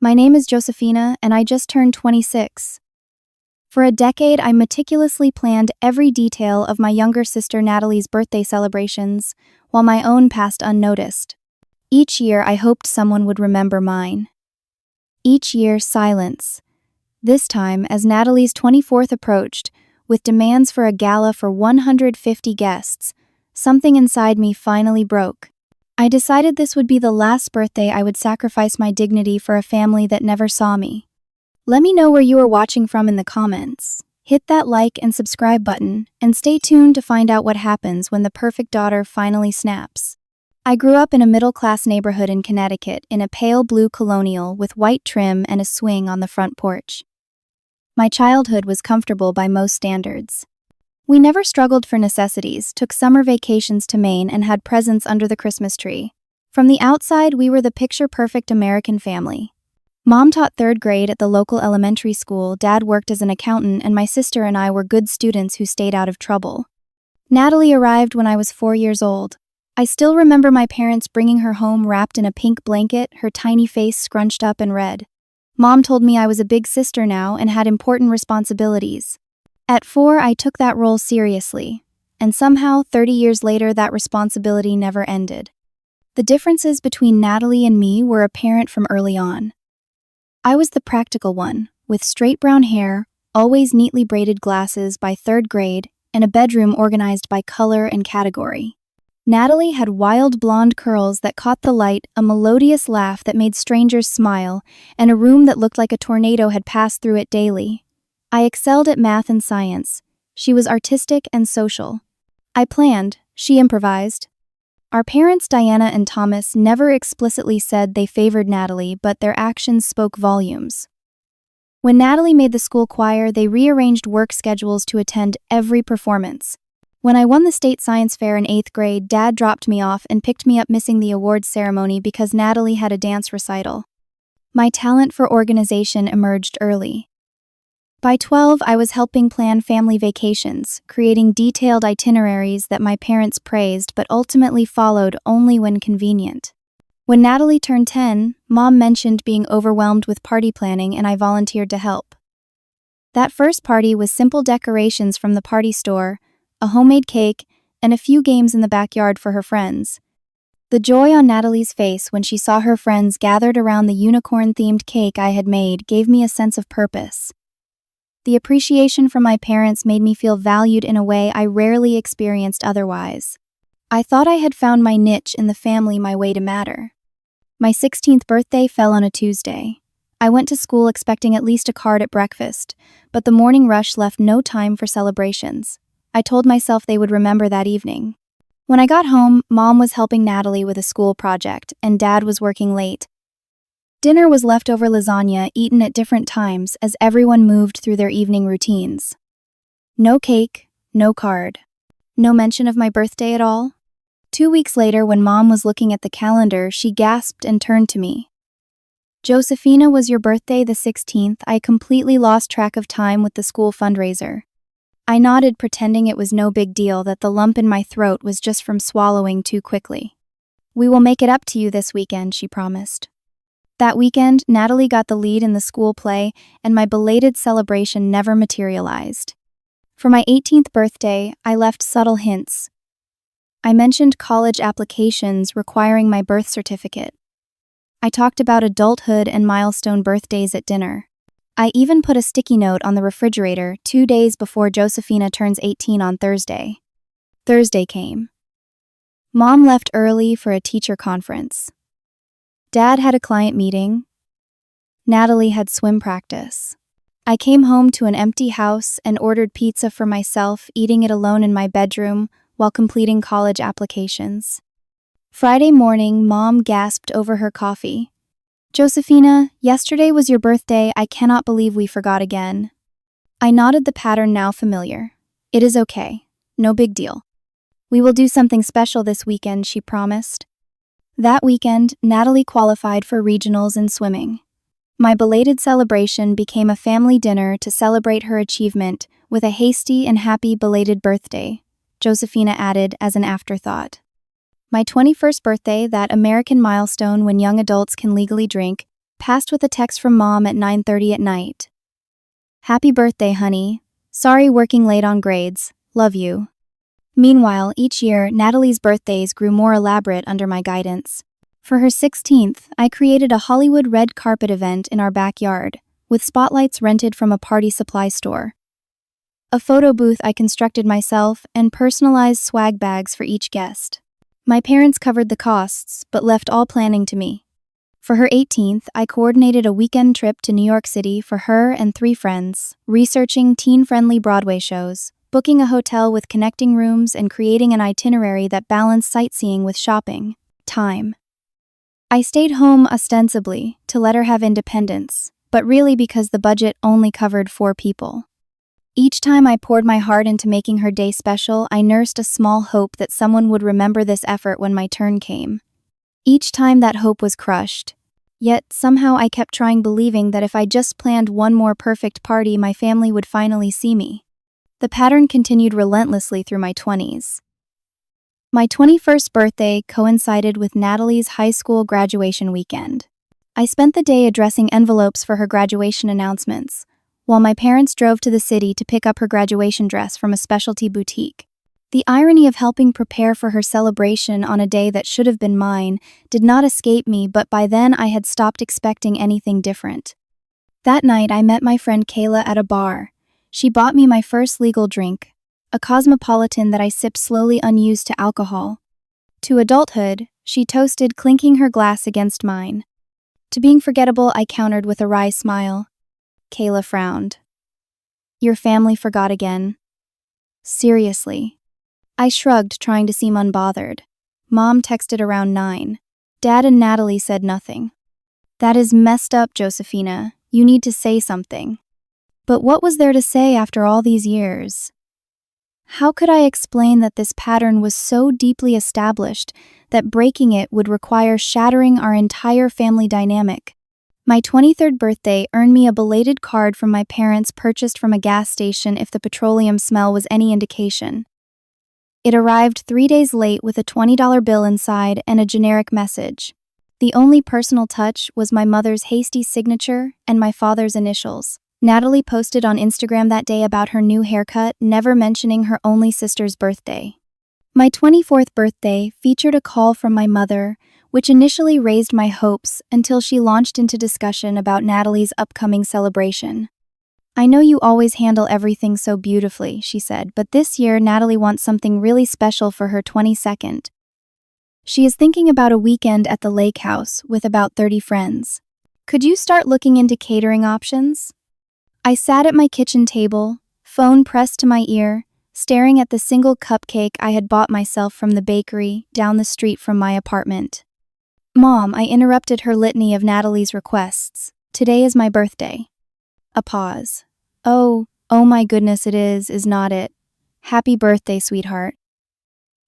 My name is Josefina, and I just turned 26. For a decade, I meticulously planned every detail of my younger sister Natalie's birthday celebrations, while my own passed unnoticed. Each year, I hoped someone would remember mine. Each year, silence. This time, as Natalie's 24th approached, with demands for a gala for 150 guests, something inside me finally broke. I decided this would be the last birthday I would sacrifice my dignity for a family that never saw me. Let me know where you are watching from in the comments. Hit that like and subscribe button, and stay tuned to find out what happens when the perfect daughter finally snaps. I grew up in a middle-class neighborhood in Connecticut in a pale blue colonial with white trim and a swing on the front porch. My childhood was comfortable by most standards. We never struggled for necessities, took summer vacations to Maine, and had presents under the Christmas tree. From the outside, we were the picture-perfect American family. Mom taught 3rd grade at the local elementary school, Dad worked as an accountant, and my sister and I were good students who stayed out of trouble. Natalie arrived when I was 4 years old. I still remember my parents bringing her home wrapped in a pink blanket, her tiny face scrunched up and red. Mom told me I was a big sister now and had important responsibilities. At 4, I took that role seriously, and somehow, 30 years later, that responsibility never ended. The differences between Natalie and me were apparent from early on. I was the practical one, with straight brown hair, always neatly braided glasses by 3rd grade, and a bedroom organized by color and category. Natalie had wild blonde curls that caught the light, a melodious laugh that made strangers smile, and a room that looked like a tornado had passed through it daily. I excelled at math and science. She was artistic and social. I planned, she improvised. Our parents, Diana and Thomas, never explicitly said they favored Natalie, but their actions spoke volumes. When Natalie made the school choir, they rearranged work schedules to attend every performance. When I won the state science fair in 8th grade, Dad dropped me off and picked me up missing the awards ceremony because Natalie had a dance recital. My talent for organization emerged early. By 12, I was helping plan family vacations, creating detailed itineraries that my parents praised but ultimately followed only when convenient. When Natalie turned 10, Mom mentioned being overwhelmed with party planning and I volunteered to help. That first party was simple decorations from the party store, a homemade cake, and a few games in the backyard for her friends. The joy on Natalie's face when she saw her friends gathered around the unicorn-themed cake I had made gave me a sense of purpose. The appreciation from my parents made me feel valued in a way I rarely experienced otherwise. I thought I had found my niche in the family, my way to matter. My 16th birthday fell on a Tuesday. I went to school expecting at least a card at breakfast, but the morning rush left no time for celebrations. I told myself they would remember that evening. When I got home, Mom was helping Natalie with a school project, and Dad was working late. Dinner was leftover lasagna eaten at different times as everyone moved through their evening routines. No cake, no card. No mention of my birthday at all. 2 weeks later, when Mom was looking at the calendar, she gasped and turned to me. "Josefina, was your birthday the 16th? I completely lost track of time with the school fundraiser." I nodded, pretending it was no big deal, that the lump in my throat was just from swallowing too quickly. "We will make it up to you this weekend," she promised. That weekend, Natalie got the lead in the school play, and my belated celebration never materialized. For my 18th birthday, I left subtle hints. I mentioned college applications requiring my birth certificate. I talked about adulthood and milestone birthdays at dinner. I even put a sticky note on the refrigerator 2 days before Josefina turns 18 on Thursday. Thursday came. Mom left early for a teacher conference. Dad had a client meeting. Natalie had swim practice. I came home to an empty house and ordered pizza for myself, eating it alone in my bedroom while completing college applications. Friday morning, Mom gasped over her coffee. "Josefina, yesterday was your birthday. I cannot believe we forgot again." I nodded, the pattern now familiar. "It is okay. No big deal. We will do something special this weekend," she promised. That weekend, Natalie qualified for regionals in swimming. My belated celebration became a family dinner to celebrate her achievement with a hasty and happy belated birthday, Josefina added as an afterthought. My 21st birthday, that American milestone when young adults can legally drink, Passed with a text from mom at 9:30 at night. Happy birthday, honey. Sorry working late on grades. Love you. Meanwhile, each year, Natalie's birthdays grew more elaborate under my guidance. For her 16th, I created a Hollywood red carpet event in our backyard, with spotlights rented from a party supply store. A photo booth I constructed myself and personalized swag bags for each guest. My parents covered the costs, but left all planning to me. For her 18th, I coordinated a weekend trip to New York City for her and 3 friends, researching teen-friendly Broadway shows, booking a hotel with connecting rooms, and creating an itinerary that balanced sightseeing with shopping time. I stayed home ostensibly to let her have independence, but really because the budget only covered 4 people. Each time I poured my heart into making her day special, I nursed a small hope that someone would remember this effort when my turn came. Each time that hope was crushed. Yet somehow I kept trying, believing that if I just planned one more perfect party, my family would finally see me. The pattern continued relentlessly through my 20s. My 21st birthday coincided with Natalie's high school graduation weekend. I spent the day addressing envelopes for her graduation announcements, while my parents drove to the city to pick up her graduation dress from a specialty boutique. The irony of helping prepare for her celebration on a day that should have been mine did not escape me, but by then I had stopped expecting anything different. That night, I met my friend Kayla at a bar. She bought me my first legal drink, a cosmopolitan that I sipped slowly, unused to alcohol. To adulthood, she toasted, clinking her glass against mine. To being forgettable, I countered with a wry smile. Kayla frowned. Your family forgot again? Seriously. I shrugged, trying to seem unbothered. Mom texted around 9. Dad and Natalie said nothing. That is messed up, Josefina. You need to say something. But what was there to say after all these years? How could I explain that this pattern was so deeply established that breaking it would require shattering our entire family dynamic? My 23rd birthday earned me a belated card from my parents, purchased from a gas station if the petroleum smell was any indication. It arrived 3 days late with a $20 bill inside and a generic message. The only personal touch was my mother's hasty signature and my father's initials. Natalie posted on Instagram that day about her new haircut, never mentioning her only sister's birthday. My 24th birthday featured a call from my mother, which initially raised my hopes until she launched into discussion about Natalie's upcoming celebration. I know you always handle everything so beautifully, she said, but this year Natalie wants something really special for her 22nd. She is thinking about a weekend at the lake house with about 30 friends. Could you start looking into catering options? I sat at my kitchen table, phone pressed to my ear, staring at the single cupcake I had bought myself from the bakery down the street from my apartment. Mom, I interrupted her litany of Natalie's requests. Today is my birthday. A pause. Oh my goodness, it is not it? Happy birthday, sweetheart.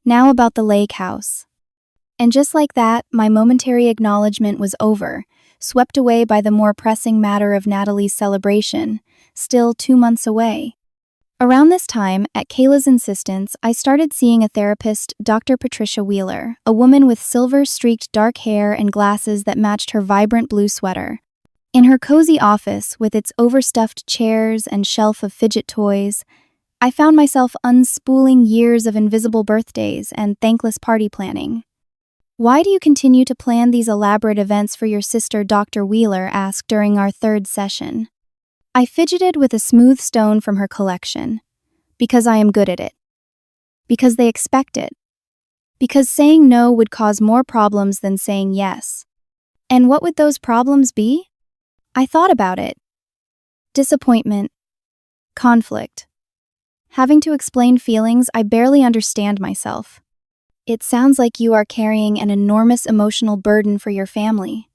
Now about the lake house. And just like that, my momentary acknowledgement was over, swept away by the more pressing matter of Natalie's celebration, still 2 months away. Around this time, at Kayla's insistence, I started seeing a therapist, Dr. Patricia Wheeler, a woman with silver-streaked dark hair and glasses that matched her vibrant blue sweater. In her cozy office, with its overstuffed chairs and shelf of fidget toys, I found myself unspooling years of invisible birthdays and thankless party planning. Why do you continue to plan these elaborate events for your sister, Dr. Wheeler asked during our 3rd session. I fidgeted with a smooth stone from her collection. Because I am good at it. Because they expect it. Because saying no would cause more problems than saying yes. And what would those problems be? I thought about it. Disappointment. Conflict. Having to explain feelings I barely understand myself. It sounds like you are carrying an enormous emotional burden for your family.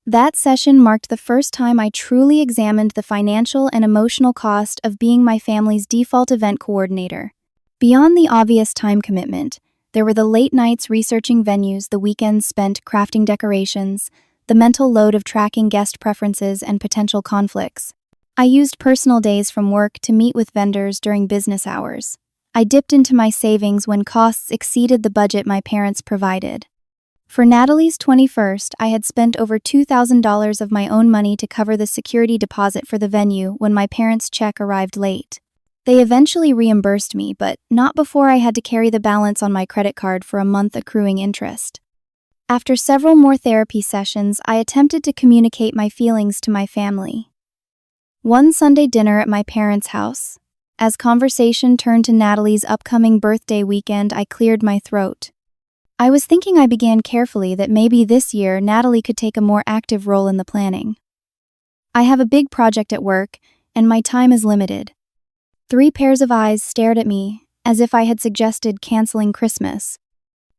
That session marked the first time I truly examined the financial and emotional cost of being my family's default event coordinator. Beyond the obvious time commitment, there were the late nights researching venues, the weekends spent crafting decorations, the mental load of tracking guest preferences and potential conflicts. I used personal days from work to meet with vendors during business hours. I dipped into my savings when costs exceeded the budget my parents provided. For Natalie's 21st, I had spent over $2,000 of my own money to cover the security deposit for the venue when my parents' check arrived late. They eventually reimbursed me, but not before I had to carry the balance on my credit card for a month, accruing interest. After several more therapy sessions, I attempted to communicate my feelings to my family. One Sunday dinner at my parents' house. As conversation turned to Natalie's upcoming birthday weekend, I cleared my throat. I was thinking, I began carefully, that maybe this year Natalie could take a more active role in the planning. I have a big project at work, and my time is limited. 3 pairs of eyes stared at me, as if I had suggested canceling Christmas.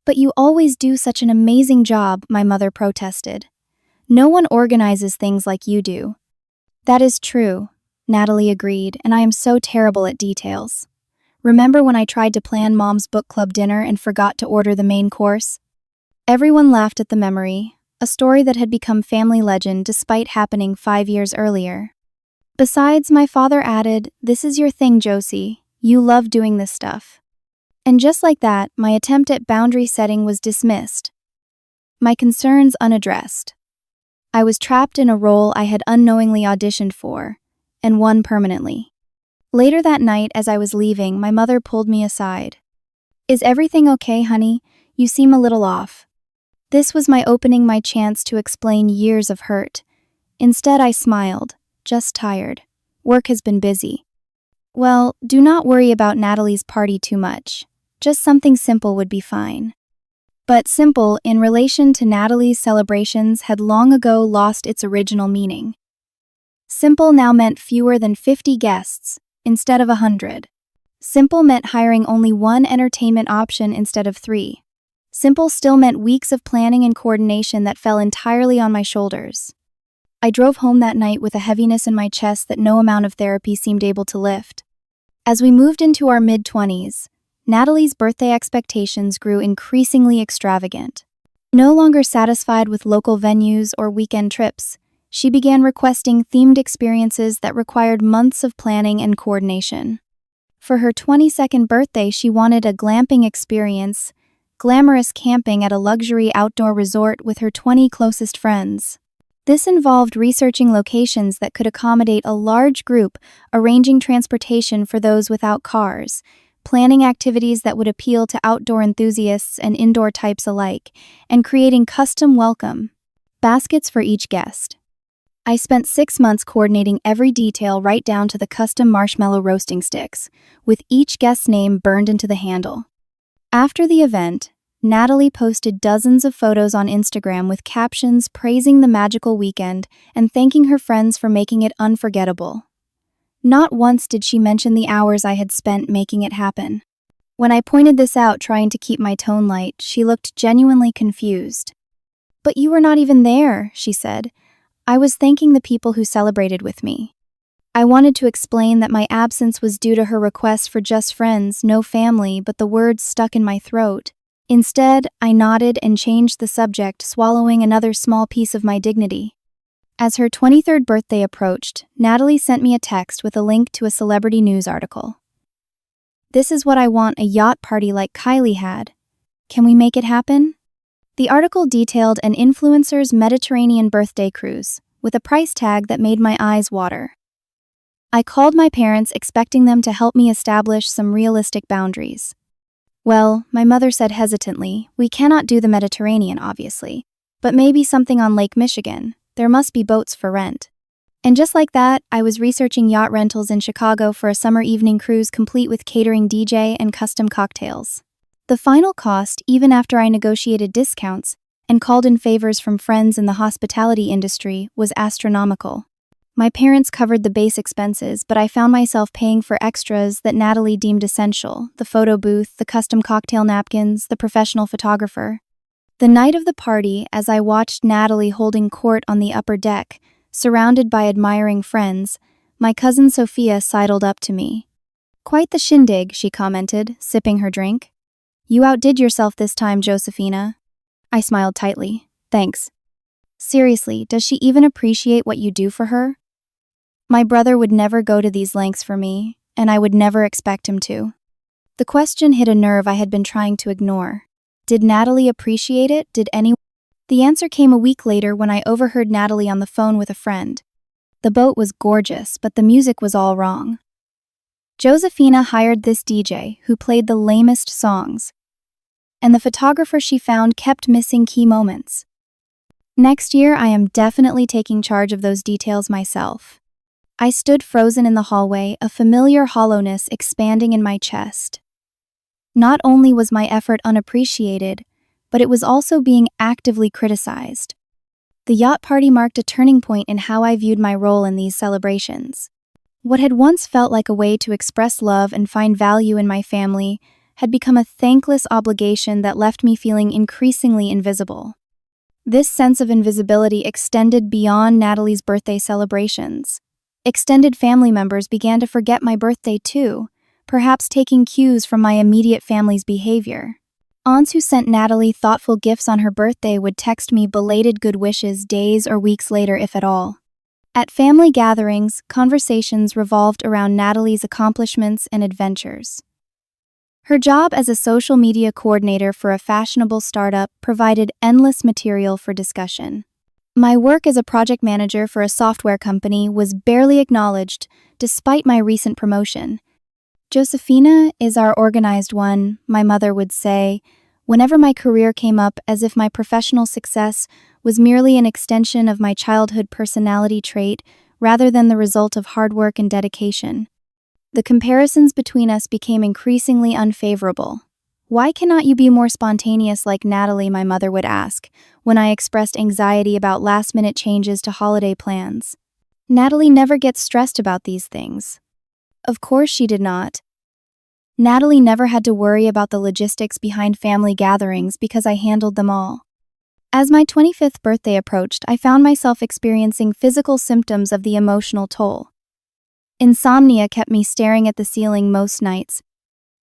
But you always do such an amazing job, my mother protested. No one organizes things like you do. That is true, Natalie agreed, and I am so terrible at details. Remember when I tried to plan Mom's book club dinner and forgot to order the main course? Everyone laughed at the memory, a story that had become family legend despite happening 5 years earlier. Besides, my father added, "This is your thing, Josie. You love doing this stuff." And just like that, my attempt at boundary setting was dismissed. My concerns unaddressed. I was trapped in a role I had unknowingly auditioned for, and won permanently. Later that night, as I was leaving, my mother pulled me aside. "Is everything okay, honey? You seem a little off." This was my opening, my chance to explain years of hurt. Instead, I smiled. "Just tired. Work has been busy." "Well, do not worry about Natalie's party too much. Just something simple would be fine." But simple, in relation to Natalie's celebrations, had long ago lost its original meaning. Simple now meant fewer than 50 guests, instead of 100. Simple meant hiring only one entertainment option instead of 3. Simple still meant weeks of planning and coordination that fell entirely on my shoulders. I drove home that night with a heaviness in my chest that no amount of therapy seemed able to lift. As we moved into our mid-20s, Natalie's birthday expectations grew increasingly extravagant. No longer satisfied with local venues or weekend trips, she began requesting themed experiences that required months of planning and coordination. For her 22nd birthday, she wanted a glamping experience, glamorous camping at a luxury outdoor resort with her 20 closest friends. This involved researching locations that could accommodate a large group, arranging transportation for those without cars, planning activities that would appeal to outdoor enthusiasts and indoor types alike, and creating custom welcome baskets for each guest. I spent 6 months coordinating every detail, right down to the custom marshmallow roasting sticks, with each guest's name burned into the handle. After the event, Natalie posted dozens of photos on Instagram with captions praising the magical weekend and thanking her friends for making it unforgettable. Not once did she mention the hours I had spent making it happen. When I pointed this out, trying to keep my tone light, she looked genuinely confused. "But you were not even there," she said. "I was thanking the people who celebrated with me." I wanted to explain that my absence was due to her request for just friends, no family, but the words stuck in my throat. Instead, I nodded and changed the subject, swallowing another small piece of my dignity. As her 23rd birthday approached, Natalie sent me a text with a link to a celebrity news article. "This is what I want, a yacht party like Kylie had. Can we make it happen?" The article detailed an influencer's Mediterranean birthday cruise, with a price tag that made my eyes water. I called my parents, expecting them to help me establish some realistic boundaries. "Well," my mother said hesitantly, "we cannot do the Mediterranean, obviously, but maybe something on Lake Michigan. There must be boats for rent." And just like that, I was researching yacht rentals in Chicago for a summer evening cruise complete with catering, DJ, and custom cocktails. The final cost, even after I negotiated discounts and called in favors from friends in the hospitality industry, was astronomical. My parents covered the base expenses, but I found myself paying for extras that Natalie deemed essential: the photo booth, the custom cocktail napkins, the professional photographer. The night of the party, as I watched Natalie holding court on the upper deck, surrounded by admiring friends, my cousin Sophia sidled up to me. "Quite the shindig," she commented, sipping her drink. "You outdid yourself this time, Josefina." I smiled tightly. "Thanks." "Seriously, does she even appreciate what you do for her?" My brother would never go to these lengths for me, and I would never expect him to. The question hit a nerve I had been trying to ignore. Did Natalie appreciate it? Did anyone? The answer came a week later when I overheard Natalie on the phone with a friend. The boat was gorgeous, but the music was all wrong. Josefina hired this DJ who played the lamest songs, and the photographer she found kept missing key moments. Next year, I am definitely taking charge of those details myself. I stood frozen in the hallway, a familiar hollowness expanding in my chest. Not only was my effort unappreciated, but it was also being actively criticized. The yacht party marked a turning point in how I viewed my role in these celebrations. What had once felt like a way to express love and find value in my family had become a thankless obligation that left me feeling increasingly invisible. This sense of invisibility extended beyond Natalie's birthday celebrations. Extended family members began to forget my birthday too, perhaps taking cues from my immediate family's behavior. Aunts who sent Natalie thoughtful gifts on her birthday would text me belated good wishes days or weeks later, if at all. At family gatherings, conversations revolved around Natalie's accomplishments and adventures. Her job as a social media coordinator for a fashionable startup provided endless material for discussion. My work as a project manager for a software company was barely acknowledged, despite my recent promotion. "Josefina is our organized one," my mother would say, whenever my career came up, as if my professional success was merely an extension of my childhood personality trait rather than the result of hard work and dedication. The comparisons between us became increasingly unfavorable. "Why cannot you be more spontaneous like Natalie?" my mother would ask, when I expressed anxiety about last-minute changes to holiday plans. Natalie never gets stressed about these things. Of course she did not. Natalie never had to worry about the logistics behind family gatherings because I handled them all. As my 25th birthday approached, I found myself experiencing physical symptoms of the emotional toll. Insomnia kept me staring at the ceiling most nights,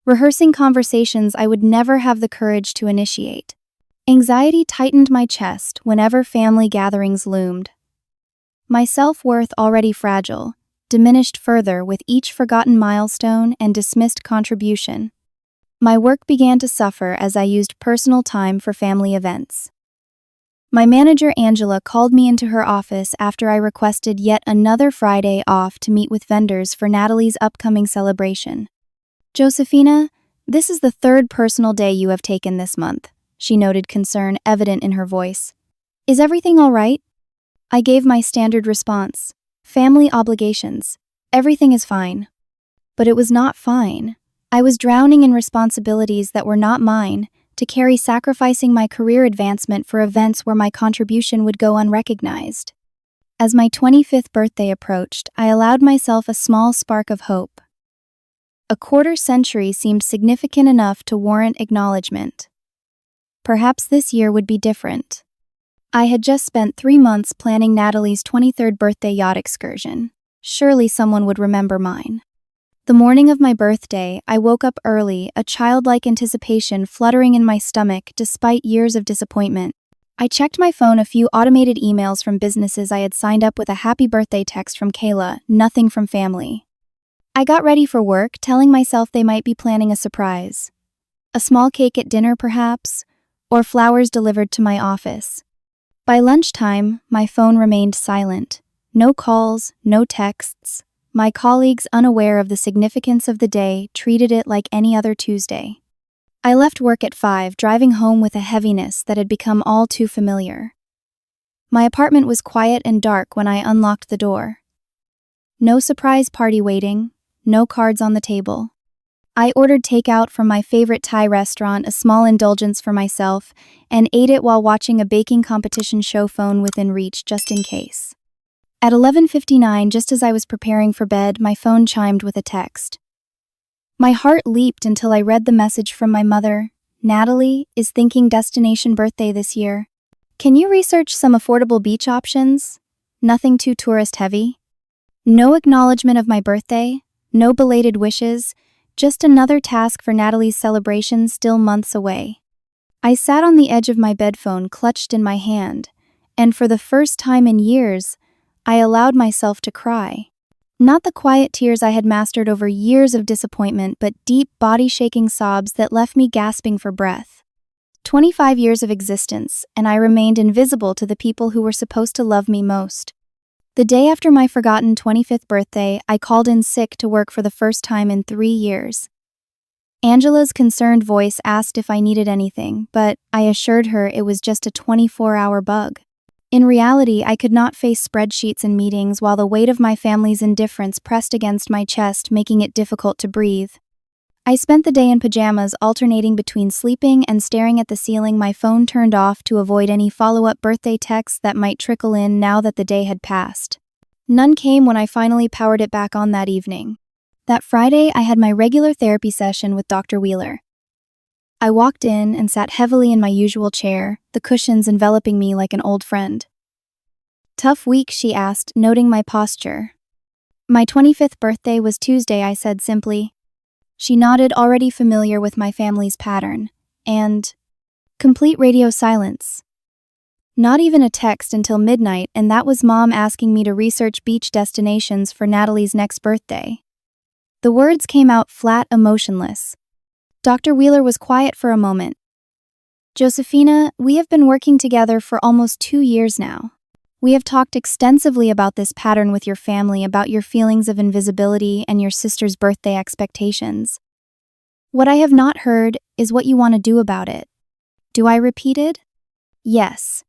rehearsing conversations I would never have the courage to initiate. Anxiety tightened my chest whenever family gatherings loomed. My self-worth, already fragile, diminished further with each forgotten milestone and dismissed contribution. My work began to suffer as I used personal time for family events. My manager, Angela, called me into her office after I requested yet another Friday off to meet with vendors for Natalie's upcoming celebration. "Josefina, this is the third personal day you have taken this month," she noted, concern evident in her voice. "Is everything all right?" I gave my standard response. "Family obligations. Everything is fine." But it was not fine. I was drowning in responsibilities that were not mine, to carry, sacrificing my career advancement for events where my contribution would go unrecognized. As my 25th birthday approached, I allowed myself a small spark of hope. A quarter century seemed significant enough to warrant acknowledgement. Perhaps this year would be different. I had just spent 3 months planning Natalie's 23rd birthday yacht excursion. Surely someone would remember mine. The morning of my birthday, I woke up early, a childlike anticipation fluttering in my stomach despite years of disappointment. I checked my phone, a few automated emails from businesses I had signed up with, a happy birthday text from Kayla, nothing from family. I got ready for work, telling myself they might be planning a surprise. A small cake at dinner, perhaps, or flowers delivered to my office. By lunchtime, my phone remained silent. No calls, no texts. My colleagues, unaware of the significance of the day, treated it like any other Tuesday. I left work at 5, driving home with a heaviness that had become all too familiar. My apartment was quiet and dark when I unlocked the door. No surprise party waiting, no cards on the table. I ordered takeout from my favorite Thai restaurant, a small indulgence for myself, and ate it while watching a baking competition show, phone within reach just in case. At 11:59, just as I was preparing for bed, my phone chimed with a text. My heart leaped until I read the message from my mother. "Natalie is thinking destination birthday this year. Can you research some affordable beach options? Nothing too tourist heavy." No acknowledgement of my birthday, no belated wishes, just another task for Natalie's celebration still months away. I sat on the edge of my bed, phone clutched in my hand, and for the first time in years, I allowed myself to cry. Not the quiet tears I had mastered over years of disappointment, but deep, body-shaking sobs that left me gasping for breath. 25 years of existence, and I remained invisible to the people who were supposed to love me most. The day after my forgotten 25th birthday, I called in sick to work for the first time in 3 years. Angela's concerned voice asked if I needed anything, but I assured her it was just a 24-hour bug. In reality, I could not face spreadsheets and meetings while the weight of my family's indifference pressed against my chest, making it difficult to breathe. I spent the day in pajamas, alternating between sleeping and staring at the ceiling, my phone turned off to avoid any follow-up birthday texts that might trickle in now that the day had passed. None came when I finally powered it back on that evening. That Friday, I had my regular therapy session with Dr. Wheeler. I walked in and sat heavily in my usual chair, the cushions enveloping me like an old friend. "Tough week?" she asked, noting my posture. "My 25th birthday was Tuesday," I said simply. She nodded, already familiar with my family's pattern, and complete radio silence. Not even a text until midnight, and that was Mom asking me to research beach destinations for Natalie's next birthday. The words came out flat, emotionless. Dr. Wheeler was quiet for a moment. "Josefina, we have been working together for almost 2 years now. We have talked extensively about this pattern with your family, about your feelings of invisibility and your sister's birthday expectations. What I have not heard is what you want to do about it." "Do?" I repeated. "Yes.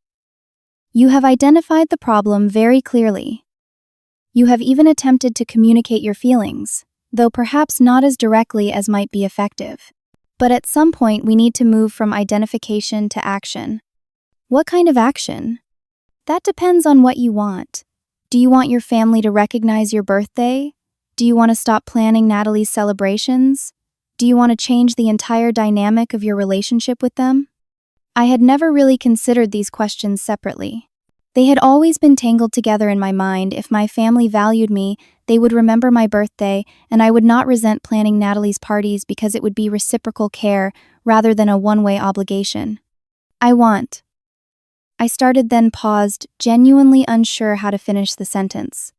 You have identified the problem very clearly. You have even attempted to communicate your feelings, though perhaps not as directly as might be effective. But at some point, we need to move from identification to action." "What kind of action?" "That depends on what you want. Do you want your family to recognize your birthday? Do you want to stop planning Natalie's celebrations? Do you want to change the entire dynamic of your relationship with them?" I had never really considered these questions separately. They had always been tangled together in my mind. If my family valued me, they would remember my birthday, and I would not resent planning Natalie's parties because it would be reciprocal care rather than a one-way obligation. I started, then paused, genuinely unsure how to finish the sentence.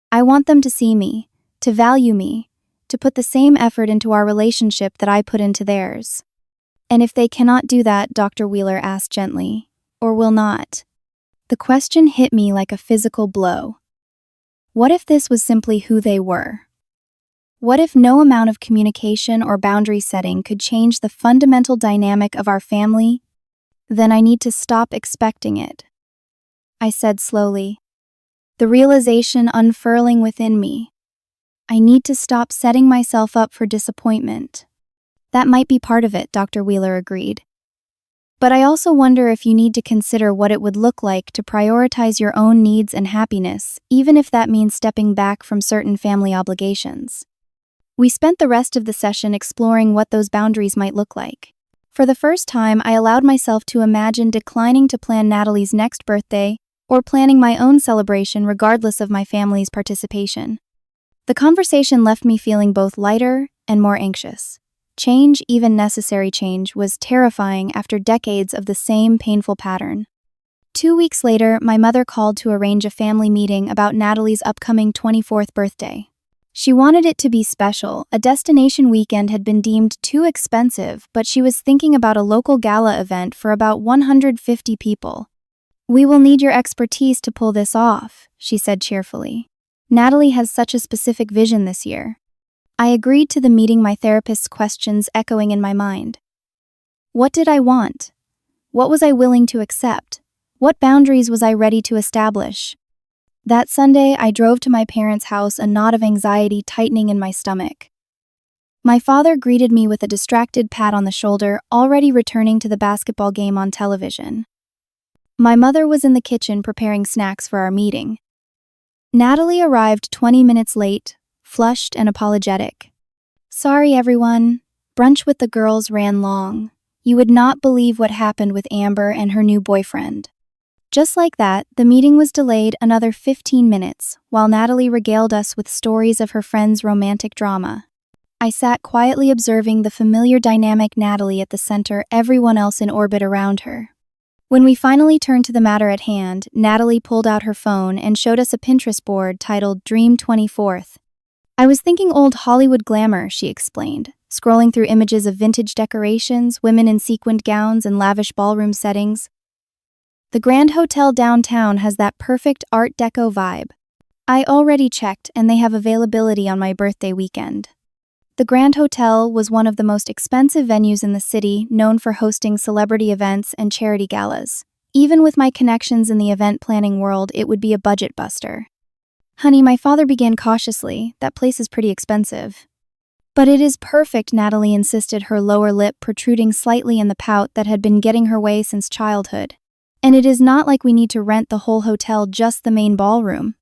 "I want them to see me, to value me, to put the same effort into our relationship that I put into theirs." "And if they cannot do that," Dr. Wheeler asked gently, "or will not?" The question hit me like a physical blow. What if this was simply who they were? What if no amount of communication or boundary setting could change the fundamental dynamic of our family? "Then I need to stop expecting it," I said slowly, the realization unfurling within me. I need to stop setting myself up for disappointment. "That might be part of it," Dr. Wheeler agreed. "But I also wonder if you need to consider what it would look like to prioritize your own needs and happiness, even if that means stepping back from certain family obligations." We spent the rest of the session exploring what those boundaries might look like. For the first time, I allowed myself to imagine declining to plan Natalie's next birthday or planning my own celebration regardless of my family's participation. The conversation left me feeling both lighter and more anxious. Change, even necessary change, was terrifying after decades of the same painful pattern. 2 weeks later, my mother called to arrange a family meeting about Natalie's upcoming 24th birthday. She wanted it to be special. A destination weekend had been deemed too expensive, but she was thinking about a local gala event for about 150 people. "We will need your expertise to pull this off," she said cheerfully. "Natalie has such a specific vision this year." I agreed to the meeting, my therapist's questions echoing in my mind. What did I want? What was I willing to accept? What boundaries was I ready to establish? That Sunday, I drove to my parents' house, a knot of anxiety tightening in my stomach. My father greeted me with a distracted pat on the shoulder, already returning to the basketball game on television. My mother was in the kitchen preparing snacks for our meeting. Natalie arrived 20 minutes late, flushed and apologetic. "Sorry, everyone. Brunch with the girls ran long. You would not believe what happened with Amber and her new boyfriend." Just like that, the meeting was delayed another 15 minutes, while Natalie regaled us with stories of her friends' romantic drama. I sat quietly observing the familiar dynamic, Natalie at the center, everyone else in orbit around her. When we finally turned to the matter at hand, Natalie pulled out her phone and showed us a Pinterest board titled Dream 24th. "I was thinking old Hollywood glamour," she explained. scrolling through images of vintage decorations, women in sequined gowns, and lavish ballroom settings. The Grand Hotel downtown has that perfect Art Deco vibe. I already checked, and they have availability on my birthday weekend. The Grand Hotel was one of the most expensive venues in the city, known for hosting celebrity events and charity galas. Even with my connections in the event planning world, it would be a budget buster. Honey, my father began cautiously. That place is pretty expensive. But it is perfect, Natalie insisted, her lower lip protruding slightly in the pout that had been getting her way since childhood. And it is not like we need to rent the whole hotel, just the main ballroom.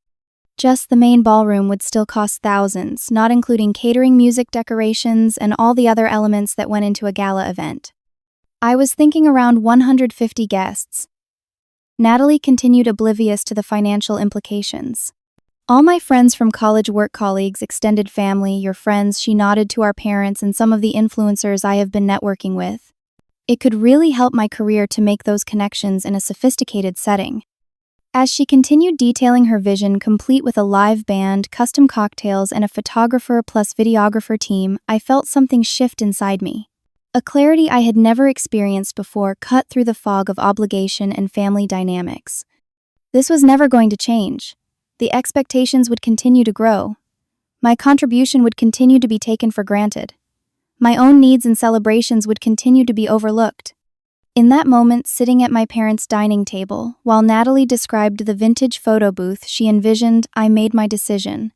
Just the main ballroom would still cost thousands, not including catering, music, decorations, and all the other elements that went into a gala event. I was thinking around 150 guests. Natalie continued, oblivious to the financial implications. All my friends from college, work colleagues, extended family, your friends, she nodded to our parents and some of the influencers I have been networking with. It could really help my career to make those connections in a sophisticated setting. As she continued detailing her vision, complete with a live band, custom cocktails, and a photographer plus videographer team, I felt something shift inside me. A clarity I had never experienced before cut through the fog of obligation and family dynamics. This was never going to change. The expectations would continue to grow. My contribution would continue to be taken for granted. My own needs and celebrations would continue to be overlooked. In that moment, sitting at my parents' dining table, while Natalie described the vintage photo booth she envisioned, I made my decision.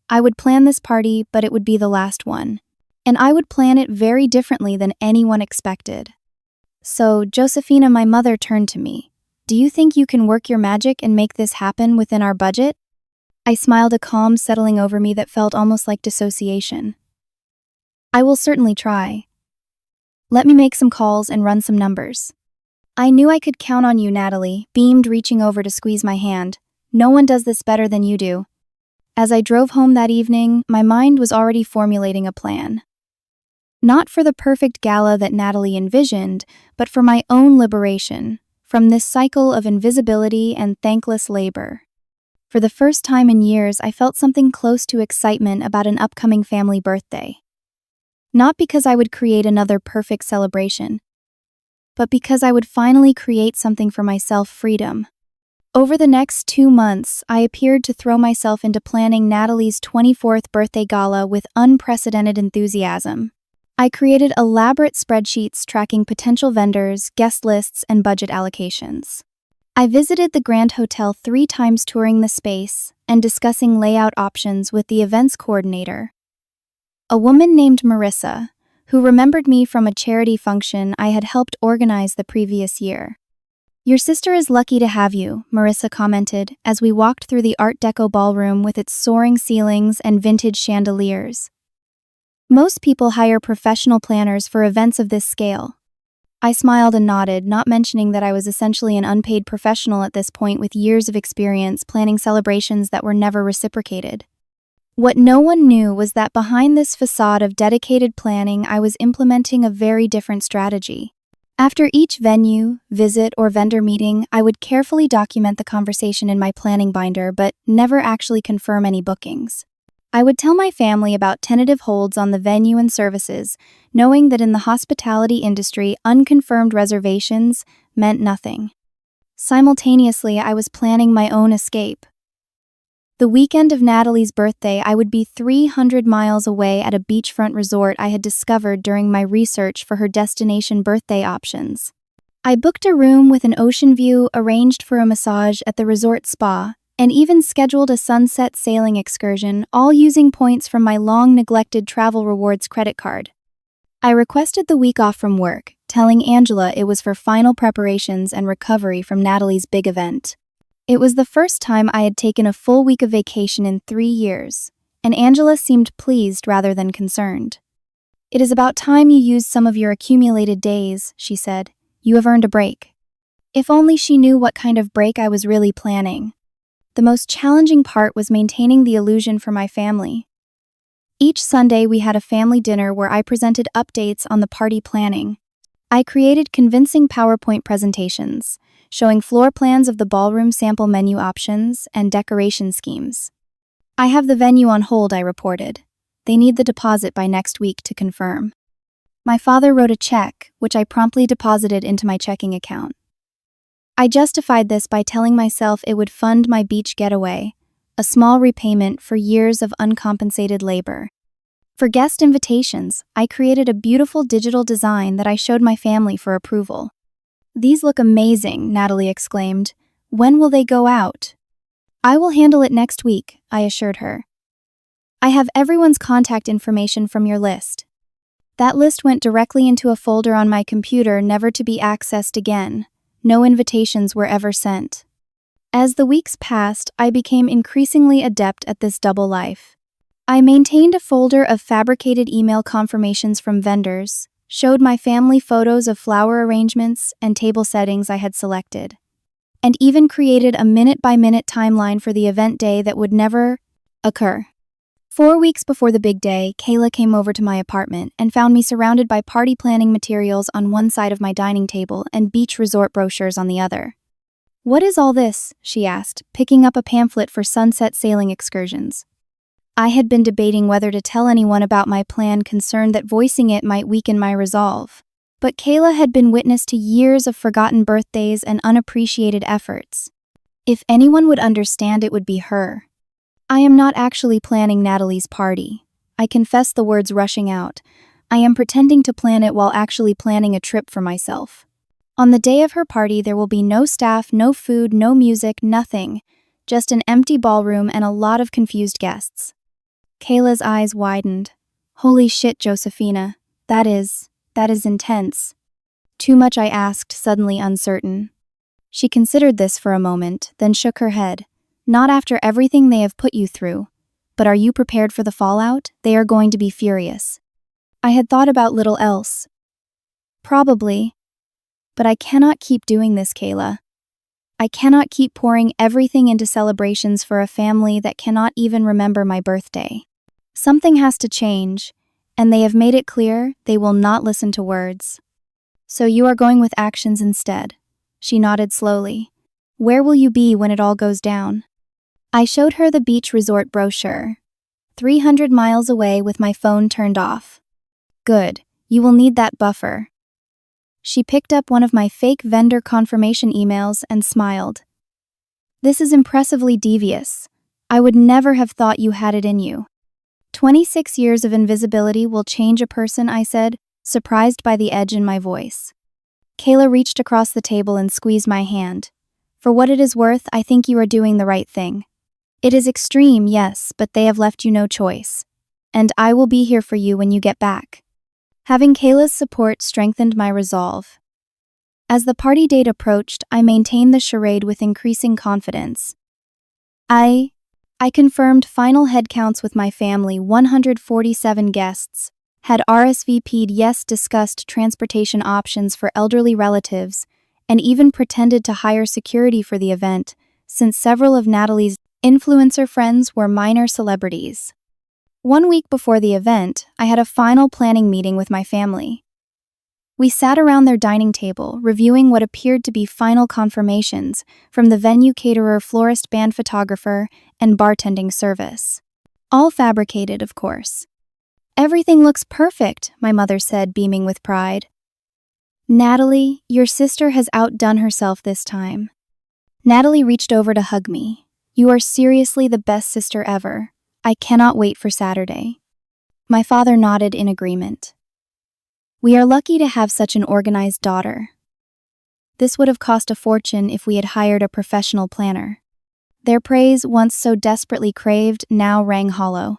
I would plan this party, but it would be the last one. And I would plan it very differently than anyone expected. So, Josefina, my mother, turned to me. Do you think you can work your magic and make this happen within our budget? I smiled, a calm settling over me that felt almost like dissociation. I will certainly try. Let me make some calls and run some numbers. I knew I could count on you, Natalie, beamed, reaching over to squeeze my hand. No one does this better than you do. As I drove home that evening, my mind was already formulating a plan. Not for the perfect gala that Natalie envisioned, but for my own liberation from this cycle of invisibility and thankless labor. For the first time in years, I felt something close to excitement about an upcoming family birthday. Not because I would create another perfect celebration, but because I would finally create something for myself, freedom. Over the next 2 months, I appeared to throw myself into planning Natalie's 24th birthday gala with unprecedented enthusiasm. I created elaborate spreadsheets tracking potential vendors, guest lists, and budget allocations. I visited the Grand Hotel 3 times, touring the space and discussing layout options with the events coordinator, a woman named Marissa, who remembered me from a charity function I had helped organize the previous year. Your sister is lucky to have you, Marissa commented as we walked through the Art Deco ballroom with its soaring ceilings and vintage chandeliers. Most people hire professional planners for events of this scale. I smiled and nodded, not mentioning that I was essentially an unpaid professional at this point with years of experience planning celebrations that were never reciprocated. What no one knew was that behind this facade of dedicated planning, I was implementing a very different strategy. After each venue, visit, or vendor meeting, I would carefully document the conversation in my planning binder, but never actually confirm any bookings. I would tell my family about tentative holds on the venue and services, knowing that in the hospitality industry, unconfirmed reservations meant nothing. Simultaneously, I was planning my own escape. The weekend of Natalie's birthday, I would be 300 miles away at a beachfront resort I had discovered during my research for her destination birthday options. I booked a room with an ocean view, arranged for a massage at the resort spa, and even scheduled a sunset sailing excursion, all using points from my long-neglected travel rewards credit card. I requested the week off from work, telling Angela it was for final preparations and recovery from Natalie's big event. It was the first time I had taken a full week of vacation in 3 years, and Angela seemed pleased rather than concerned. It is about time you used some of your accumulated days, she said. You have earned a break. If only she knew what kind of break I was really planning. The most challenging part was maintaining the illusion for my family. Each Sunday we had a family dinner where I presented updates on the party planning. I created convincing PowerPoint presentations, showing floor plans of the ballroom, sample menu options, and decoration schemes. I have the venue on hold, I reported. They need the deposit by next week to confirm. My father wrote a check, which I promptly deposited into my checking account. I justified this by telling myself it would fund my beach getaway, a small repayment for years of uncompensated labor. For guest invitations, I created a beautiful digital design that I showed my family for approval. "These look amazing," Natalie exclaimed. "When will they go out?" "I will handle it next week," I assured her. "I have everyone's contact information from your list." That list went directly into a folder on my computer, never to be accessed again. No invitations were ever sent. As the weeks passed, I became increasingly adept at this double life. I maintained a folder of fabricated email confirmations from vendors, showed my family photos of flower arrangements and table settings I had selected, and even created a minute-by-minute timeline for the event day that would never occur. 4 weeks before the big day, Kayla came over to my apartment and found me surrounded by party planning materials on one side of my dining table and beach resort brochures on the other. "What is all this?" she asked, picking up a pamphlet for sunset sailing excursions. I had been debating whether to tell anyone about my plan, concerned that voicing it might weaken my resolve. But Kayla had been witness to years of forgotten birthdays and unappreciated efforts. If anyone would understand, it would be her. "I am not actually planning Natalie's party." I confessed, the words rushing out. "I am pretending to plan it while actually planning a trip for myself. On the day of her party, there will be no staff, no food, no music, nothing. Just an empty ballroom and a lot of confused guests." Kayla's eyes widened. "Holy shit, Josefina. That is intense." "Too much?" I asked, suddenly uncertain. She considered this for a moment, then shook her head. "Not after everything they have put you through. But are you prepared for the fallout? They are going to be furious." I had thought about little else. "Probably. But I cannot keep doing this, Kayla. I cannot keep pouring everything into celebrations for a family that cannot even remember my birthday. Something has to change, and they have made it clear they will not listen to words." "So you are going with actions instead?" She nodded slowly. "Where will you be when it all goes down?" I showed her the beach resort brochure. 300 miles away with my phone turned off. "Good, you will need that buffer." She picked up one of my fake vendor confirmation emails and smiled. "This is impressively devious. I would never have thought you had it in you." 26 years of invisibility will change a person," I said, surprised by the edge in my voice. Kayla reached across the table and squeezed my hand. "For what it is worth, I think you are doing the right thing. It is extreme, yes, but they have left you no choice. And I will be here for you when you get back." Having Kayla's support strengthened my resolve. As the party date approached, I maintained the charade with increasing confidence. I confirmed final headcounts with my family. 147 guests had RSVP'd, yes, discussed transportation options for elderly relatives, and even pretended to hire security for the event, since several of Natalie's influencer friends were minor celebrities. 1 week before the event, I had a final planning meeting with my family. We sat around their dining table, reviewing what appeared to be final confirmations from the venue caterer, florist, band photographer, and bartending service. All fabricated, of course. "Everything looks perfect," my mother said, beaming with pride. "Natalie, your sister has outdone herself this time." Natalie reached over to hug me. "You are seriously the best sister ever. I cannot wait for Saturday." My father nodded in agreement. "We are lucky to have such an organized daughter. This would have cost a fortune if we had hired a professional planner." Their praise, once so desperately craved, now rang hollow.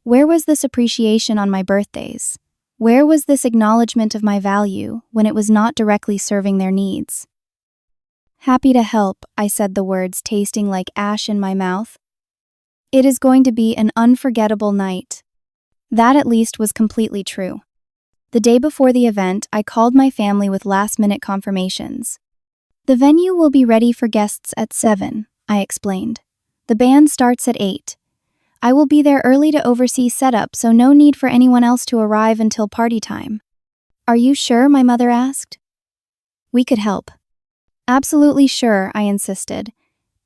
Where was this appreciation on my birthdays? Where was this acknowledgement of my value when it was not directly serving their needs? "Happy to help," I said, the words tasting like ash in my mouth. "It is going to be an unforgettable night." That at least was completely true. The day before the event, I called my family with last-minute confirmations. "The venue will be ready for guests at 7, I explained. "The band starts at 8. I will be there early to oversee setup, so no need for anyone else to arrive until party time." "Are you sure?" my mother asked. "We could help." "Absolutely sure," I insisted.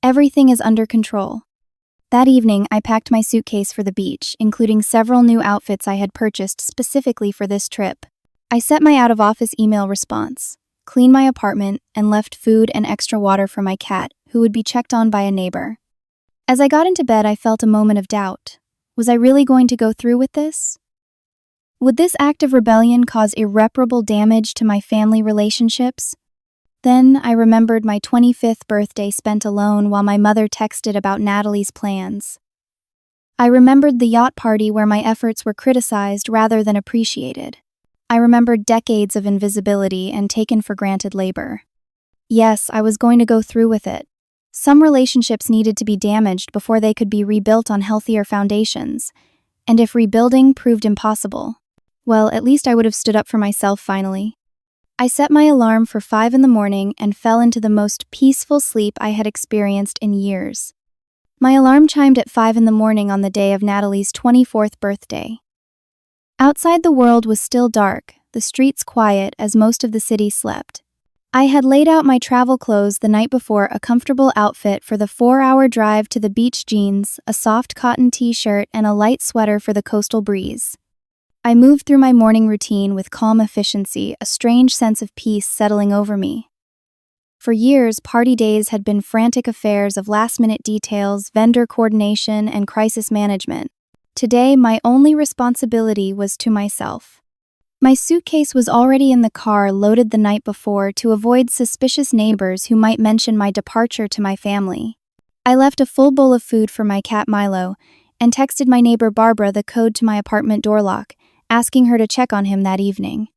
"Everything is under control." That evening, I packed my suitcase for the beach, including several new outfits I had purchased specifically for this trip. I set my out-of-office email response, cleaned my apartment, and left food and extra water for my cat, who would be checked on by a neighbor. As I got into bed, I felt a moment of doubt. Was I really going to go through with this? Would this act of rebellion cause irreparable damage to my family relationships? Then I remembered my 25th birthday spent alone while my mother texted about Natalie's plans. I remembered the yacht party where my efforts were criticized rather than appreciated. I remembered decades of invisibility and taken for granted labor. Yes, I was going to go through with it. Some relationships needed to be damaged before they could be rebuilt on healthier foundations, and if rebuilding proved impossible, well, at least I would have stood up for myself finally. I set my alarm for 5 in the morning and fell into the most peaceful sleep I had experienced in years. My alarm chimed at 5 in the morning on the day of Natalie's 24th birthday. Outside the world was still dark, the streets quiet as most of the city slept. I had laid out my travel clothes the night before, a comfortable outfit for the 4-hour drive to the beach, jeans, a soft cotton t-shirt, and a light sweater for the coastal breeze. I moved through my morning routine with calm efficiency, a strange sense of peace settling over me. For years, party days had been frantic affairs of last-minute details, vendor coordination, and crisis management. Today, my only responsibility was to myself. My suitcase was already in the car, loaded the night before to avoid suspicious neighbors who might mention my departure to my family. I left a full bowl of food for my cat Milo and texted my neighbor Barbara the code to my apartment door lock, asking her to check on him that evening.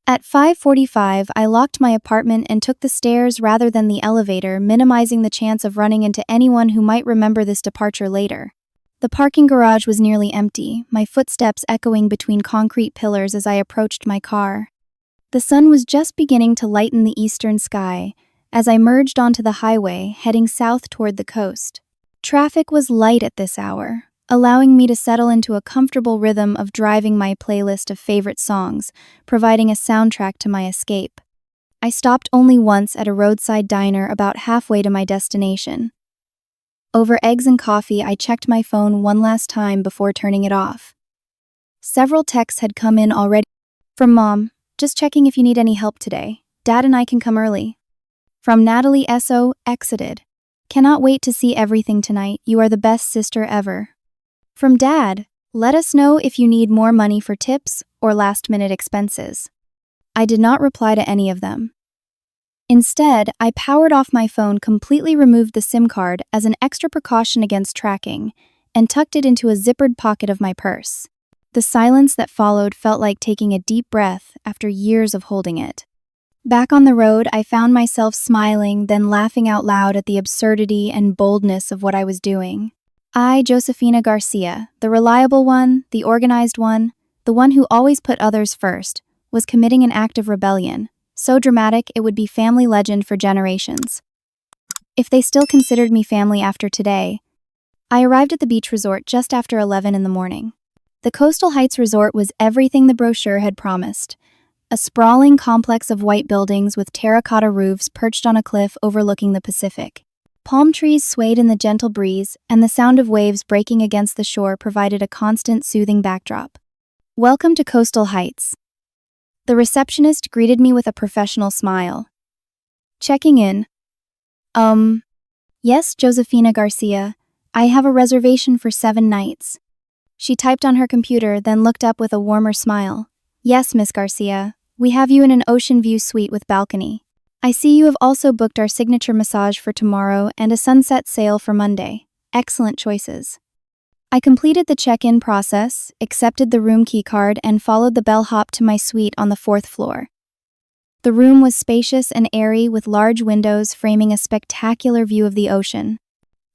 At 5:45, I locked my apartment and took the stairs rather than the elevator, minimizing the chance of running into anyone who might remember this departure later. The parking garage was nearly empty, my footsteps echoing between concrete pillars as I approached my car. The sun was just beginning to lighten the eastern sky as I merged onto the highway, heading south toward the coast. Traffic was light at this hour, allowing me to settle into a comfortable rhythm of driving my playlist of favorite songs, providing a soundtrack to my escape. I stopped only once at a roadside diner about halfway to my destination. Over eggs and coffee, I checked my phone one last time before turning it off. Several texts had come in already. From Mom, just checking if you need any help today. Dad and I can come early. From Natalie S.O., exited. Cannot wait to see everything tonight. You are the best sister ever. From Dad, let us know if you need more money for tips or last-minute expenses. I did not reply to any of them. Instead, I powered off my phone, completely removed the SIM card as an extra precaution against tracking, and tucked it into a zippered pocket of my purse. The silence that followed felt like taking a deep breath after years of holding it. Back on the road, I found myself smiling, then laughing out loud at the absurdity and boldness of what I was doing. I, Josefina Garcia, the reliable one, the organized one, the one who always put others first, was committing an act of rebellion, so dramatic it would be family legend for generations. If they still considered me family after today. I arrived at the beach resort just after 11 in the morning. The Coastal Heights Resort was everything the brochure had promised. A sprawling complex of white buildings with terracotta roofs perched on a cliff overlooking the Pacific. Palm trees swayed in the gentle breeze, and the sound of waves breaking against the shore provided a constant, soothing backdrop. Welcome to Coastal Heights. The receptionist greeted me with a professional smile. Checking in. Yes, Josefina Garcia. I have a reservation for 7 nights. She typed on her computer, then looked up with a warmer smile. Yes, Miss Garcia. We have you in an ocean view suite with balcony. I see you have also booked our signature massage for tomorrow and a sunset sail for Monday. Excellent choices. I completed the check-in process, accepted the room key card, and followed the bellhop to my suite on the 4th floor. The room was spacious and airy with large windows framing a spectacular view of the ocean.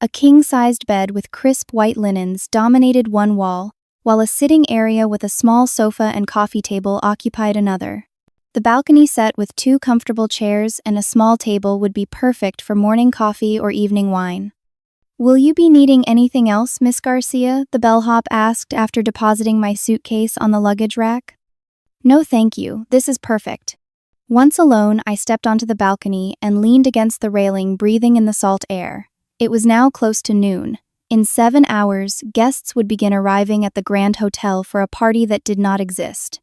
A king-sized bed with crisp white linens dominated one wall, while a sitting area with a small sofa and coffee table occupied another. The balcony set with 2 comfortable chairs and a small table would be perfect for morning coffee or evening wine. Will you be needing anything else, Miss Garcia? The bellhop asked after depositing my suitcase on the luggage rack. No thank you, this is perfect. Once alone, I stepped onto the balcony and leaned against the railing, breathing in the salt air. It was now close to noon, In 7 hours, guests would begin arriving at the Grand Hotel for a party that did not exist.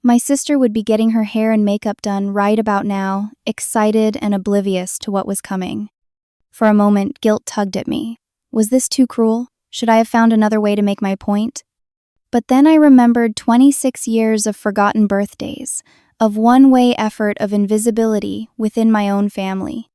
My sister would be getting her hair and makeup done right about now, excited and oblivious to what was coming. For a moment, guilt tugged at me. Was this too cruel? Should I have found another way to make my point? But then I remembered 26 years of forgotten birthdays, of one-way effort of invisibility within my own family.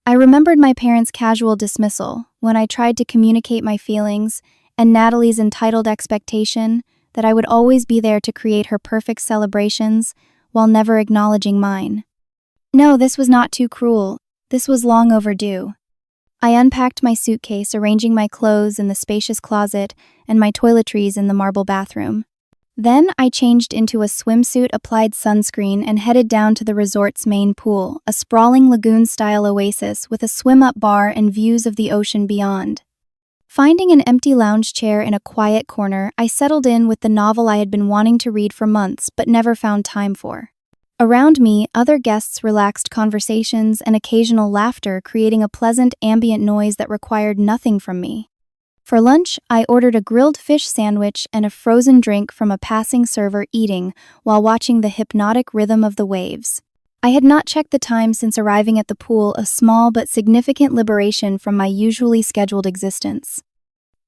I remembered my parents' casual dismissal when I tried to communicate my feelings, and Natalie's entitled expectation that I would always be there to create her perfect celebrations while never acknowledging mine. No, this was not too cruel. This was long overdue. I unpacked my suitcase, arranging my clothes in the spacious closet and my toiletries in the marble bathroom. Then I changed into a swimsuit, applied sunscreen, and headed down to the resort's main pool, a sprawling lagoon-style oasis with a swim-up bar and views of the ocean beyond. Finding an empty lounge chair in a quiet corner, I settled in with the novel I had been wanting to read for months but never found time for. Around me, other guests relaxed conversations and occasional laughter, creating a pleasant ambient noise that required nothing from me. For lunch, I ordered a grilled fish sandwich and a frozen drink from a passing server, eating while watching the hypnotic rhythm of the waves. I had not checked the time since arriving at the pool, a small but significant liberation from my usually scheduled existence.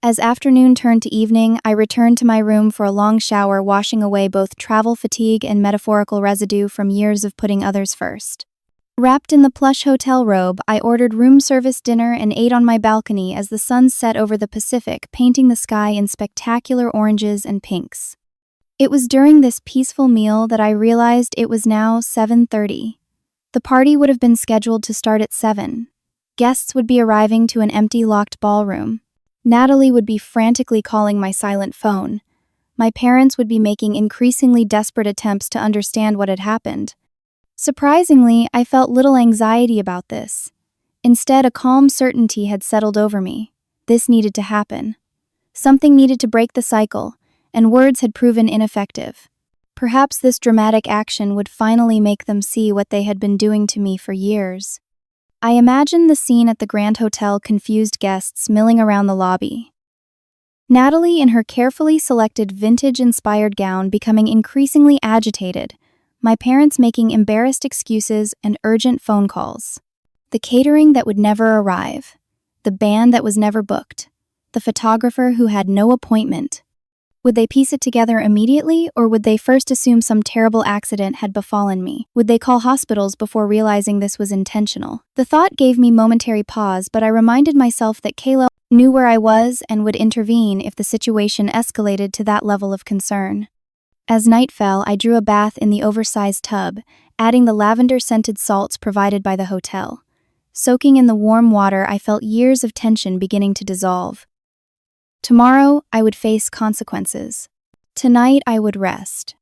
As afternoon turned to evening, I returned to my room for a long shower, washing away both travel fatigue and metaphorical residue from years of putting others first. Wrapped in the plush hotel robe, I ordered room service dinner and ate on my balcony as the sun set over the Pacific, painting the sky in spectacular oranges and pinks. It was during this peaceful meal that I realized it was now 7:30. The party would have been scheduled to start at 7. Guests would be arriving to an empty, locked ballroom. Natalie would be frantically calling my silent phone. My parents would be making increasingly desperate attempts to understand what had happened. Surprisingly, I felt little anxiety about this. Instead, a calm certainty had settled over me. This needed to happen. Something needed to break the cycle, and words had proven ineffective. Perhaps this dramatic action would finally make them see what they had been doing to me for years. I imagined the scene at the Grand Hotel, confused guests milling around the lobby. Natalie, in her carefully selected vintage-inspired gown, becoming increasingly agitated, my parents making embarrassed excuses and urgent phone calls. The catering that would never arrive, the band that was never booked, the photographer who had no appointment. Would they piece it together immediately, or would they first assume some terrible accident had befallen me? Would they call hospitals before realizing this was intentional? The thought gave me momentary pause, but I reminded myself that Kayla knew where I was and would intervene if the situation escalated to that level of concern. As night fell, I drew a bath in the oversized tub, adding the lavender-scented salts provided by the hotel. Soaking in the warm water, I felt years of tension beginning to dissolve. Tomorrow, I would face consequences. Tonight, I would rest.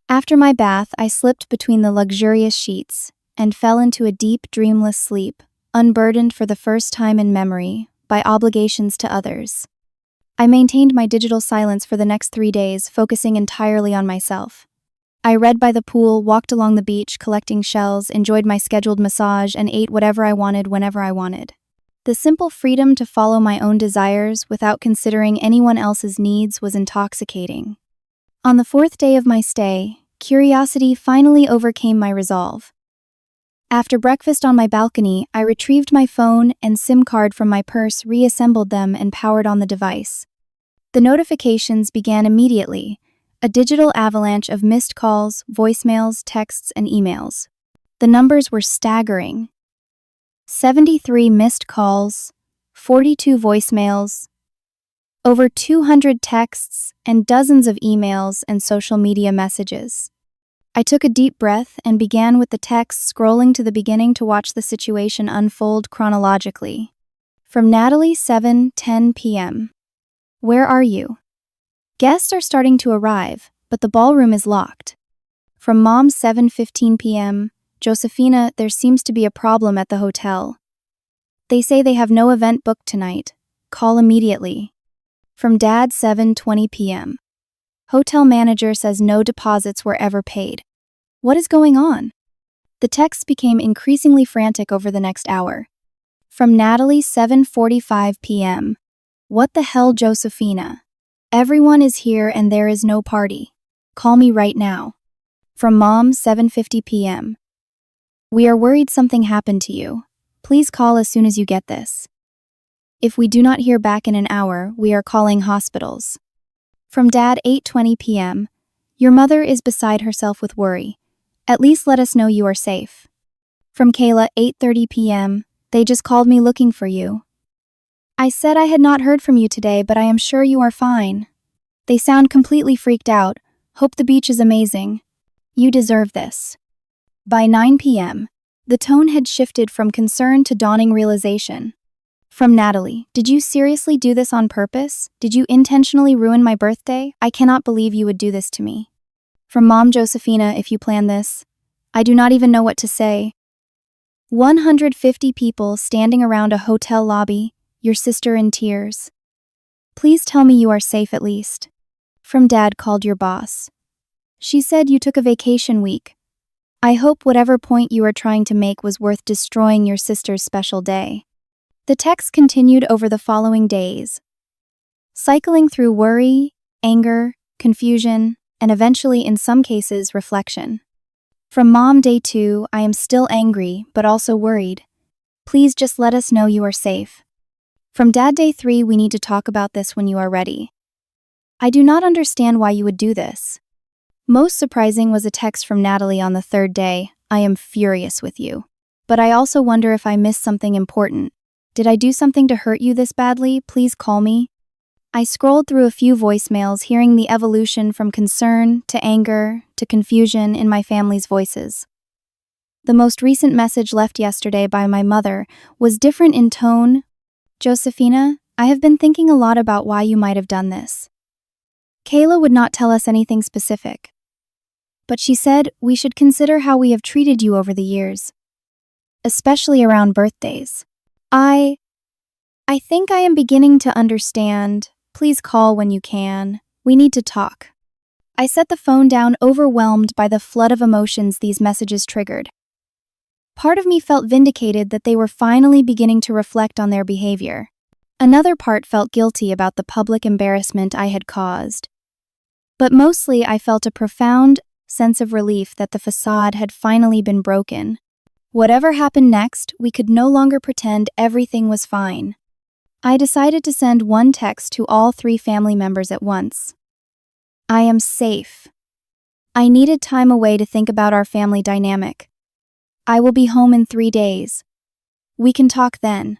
After my bath, I slipped between the luxurious sheets and fell into a deep, dreamless sleep, unburdened for the first time in memory by obligations to others. I maintained my digital silence for the next 3 days, focusing entirely on myself. I read by the pool, walked along the beach, collecting shells, enjoyed my scheduled massage, and ate whatever I wanted whenever I wanted. The simple freedom to follow my own desires without considering anyone else's needs was intoxicating. On the 4th day of my stay, curiosity finally overcame my resolve. After breakfast on my balcony, I retrieved my phone and SIM card from my purse, reassembled them, and powered on the device. The notifications began immediately, a digital avalanche of missed calls, voicemails, texts, and emails. The numbers were staggering. 73 missed calls, 42 voicemails, over 200 texts, and dozens of emails and social media messages. I took a deep breath and began with the text, scrolling to the beginning to watch the situation unfold chronologically. From Natalie, 7:10 p.m. Where are you? Guests are starting to arrive, but the ballroom is locked. From Mom, 7:15 p.m. Josefina, there seems to be a problem at the hotel. They say they have no event booked tonight. Call immediately. From Dad, 7:20 p.m. Hotel manager says no deposits were ever paid. What is going on? The texts became increasingly frantic over the next hour. From Natalie, 7:45 p.m. What the hell, Josefina? Everyone is here and there is no party. Call me right now. From Mom, 7:50 p.m. We are worried something happened to you. Please call as soon as you get this. If we do not hear back in an hour, we are calling hospitals. From Dad, 8:20 p.m. Your mother is beside herself with worry. At least let us know you are safe. From Kayla, 8:30 p.m. They just called me looking for you. I said I had not heard from you today, but I am sure you are fine. They sound completely freaked out. Hope the beach is amazing. You deserve this. By 9 p.m., the tone had shifted from concern to dawning realization. From Natalie, did you seriously do this on purpose? Did you intentionally ruin my birthday? I cannot believe you would do this to me. From Mom, Josefina, if you plan this, I do not even know what to say. 150 people standing around a hotel lobby, your sister in tears. Please tell me you are safe at least. From Dad, called your boss. She said you took a vacation week. I hope whatever point you are trying to make was worth destroying your sister's special day. The text continued over the following days, cycling through worry, anger, confusion, and eventually, in some cases, reflection. From Mom, day 2, I am still angry, but also worried. Please just let us know you are safe. From Dad, day 3, we need to talk about this when you are ready. I do not understand why you would do this. Most surprising was a text from Natalie on the 3rd day. I am furious with you. But I also wonder if I missed something important. Did I do something to hurt you this badly? Please call me. I scrolled through a few voicemails, hearing the evolution from concern to anger to confusion in my family's voices. The most recent message left yesterday by my mother was different in tone. Josefina, I have been thinking a lot about why you might have done this. Kayla would not tell us anything specific, but she said we should consider how we have treated you over the years, especially around birthdays. I think I am beginning to understand. Please call when you can. We need to talk. I set the phone down, overwhelmed by the flood of emotions these messages triggered. Part of me felt vindicated that they were finally beginning to reflect on their behavior. Another part felt guilty about the public embarrassment I had caused. But mostly I felt a profound sense of relief that the facade had finally been broken. Whatever happened next, we could no longer pretend everything was fine. I decided to send one text to all 3 family members at once. I am safe. I needed time away to think about our family dynamic. I will be home in 3 days. We can talk then.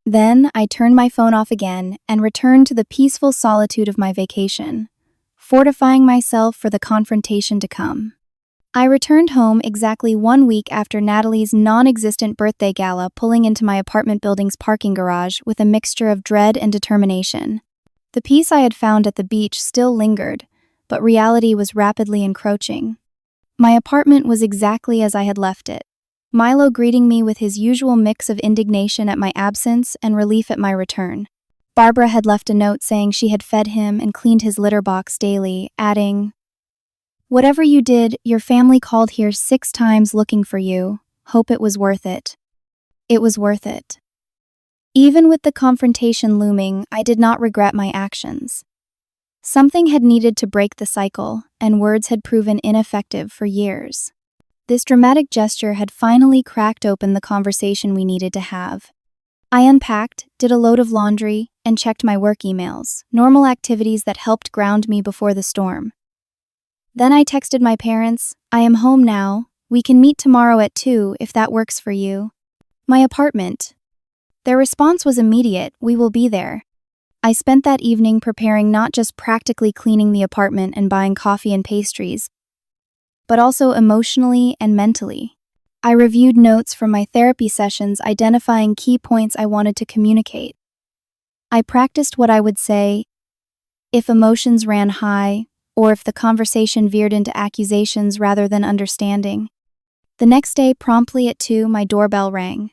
Then I turned my phone off again and returned to the peaceful solitude of my vacation, fortifying myself for the confrontation to come. I returned home exactly 1 week after Natalie's non-existent birthday gala, pulling into my apartment building's parking garage with a mixture of dread and determination. The peace I had found at the beach still lingered, but reality was rapidly encroaching. My apartment was exactly as I had left it. Milo greeting me with his usual mix of indignation at my absence and relief at my return. Barbara had left a note saying she had fed him and cleaned his litter box daily, adding, "Whatever you did, your family called here 6 times looking for you. Hope it was worth it." It was worth it. Even with the confrontation looming, I did not regret my actions. Something had needed to break the cycle, and words had proven ineffective for years. This dramatic gesture had finally cracked open the conversation we needed to have. I unpacked, did a load of laundry, and checked my work emails, normal activities that helped ground me before the storm. Then I texted my parents, "I am home now. We can meet tomorrow at 2 if that works for you." My apartment. Their response was immediate, "We will be there." I spent that evening preparing, not just practically cleaning the apartment and buying coffee and pastries, but also emotionally and mentally. I reviewed notes from my therapy sessions, identifying key points I wanted to communicate. I practiced what I would say if emotions ran high, or if the conversation veered into accusations rather than understanding. The next day, promptly at 2, my doorbell rang.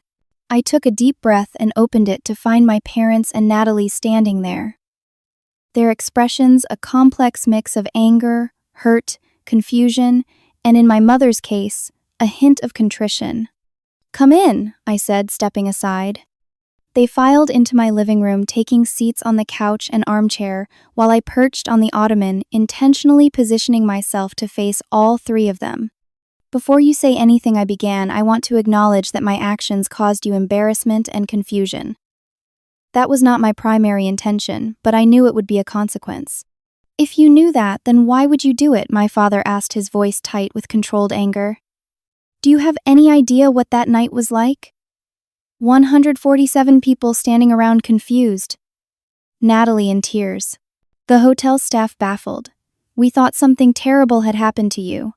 I took a deep breath and opened it to find my parents and Natalie standing there. Their expressions a complex mix of anger, hurt, confusion, and in my mother's case, a hint of contrition. "Come in," I said, stepping aside. They filed into my living room, taking seats on the couch and armchair, while I perched on the ottoman, intentionally positioning myself to face all three of them. Before you say anything, I began, I want to acknowledge that my actions caused you embarrassment and confusion. That was not my primary intention, but I knew it would be a consequence. If you knew that, then why would you do it? My father asked, his voice tight with controlled anger. Do you have any idea what that night was like? 147 people standing around confused. Natalie in tears. The hotel staff baffled. We thought something terrible had happened to you.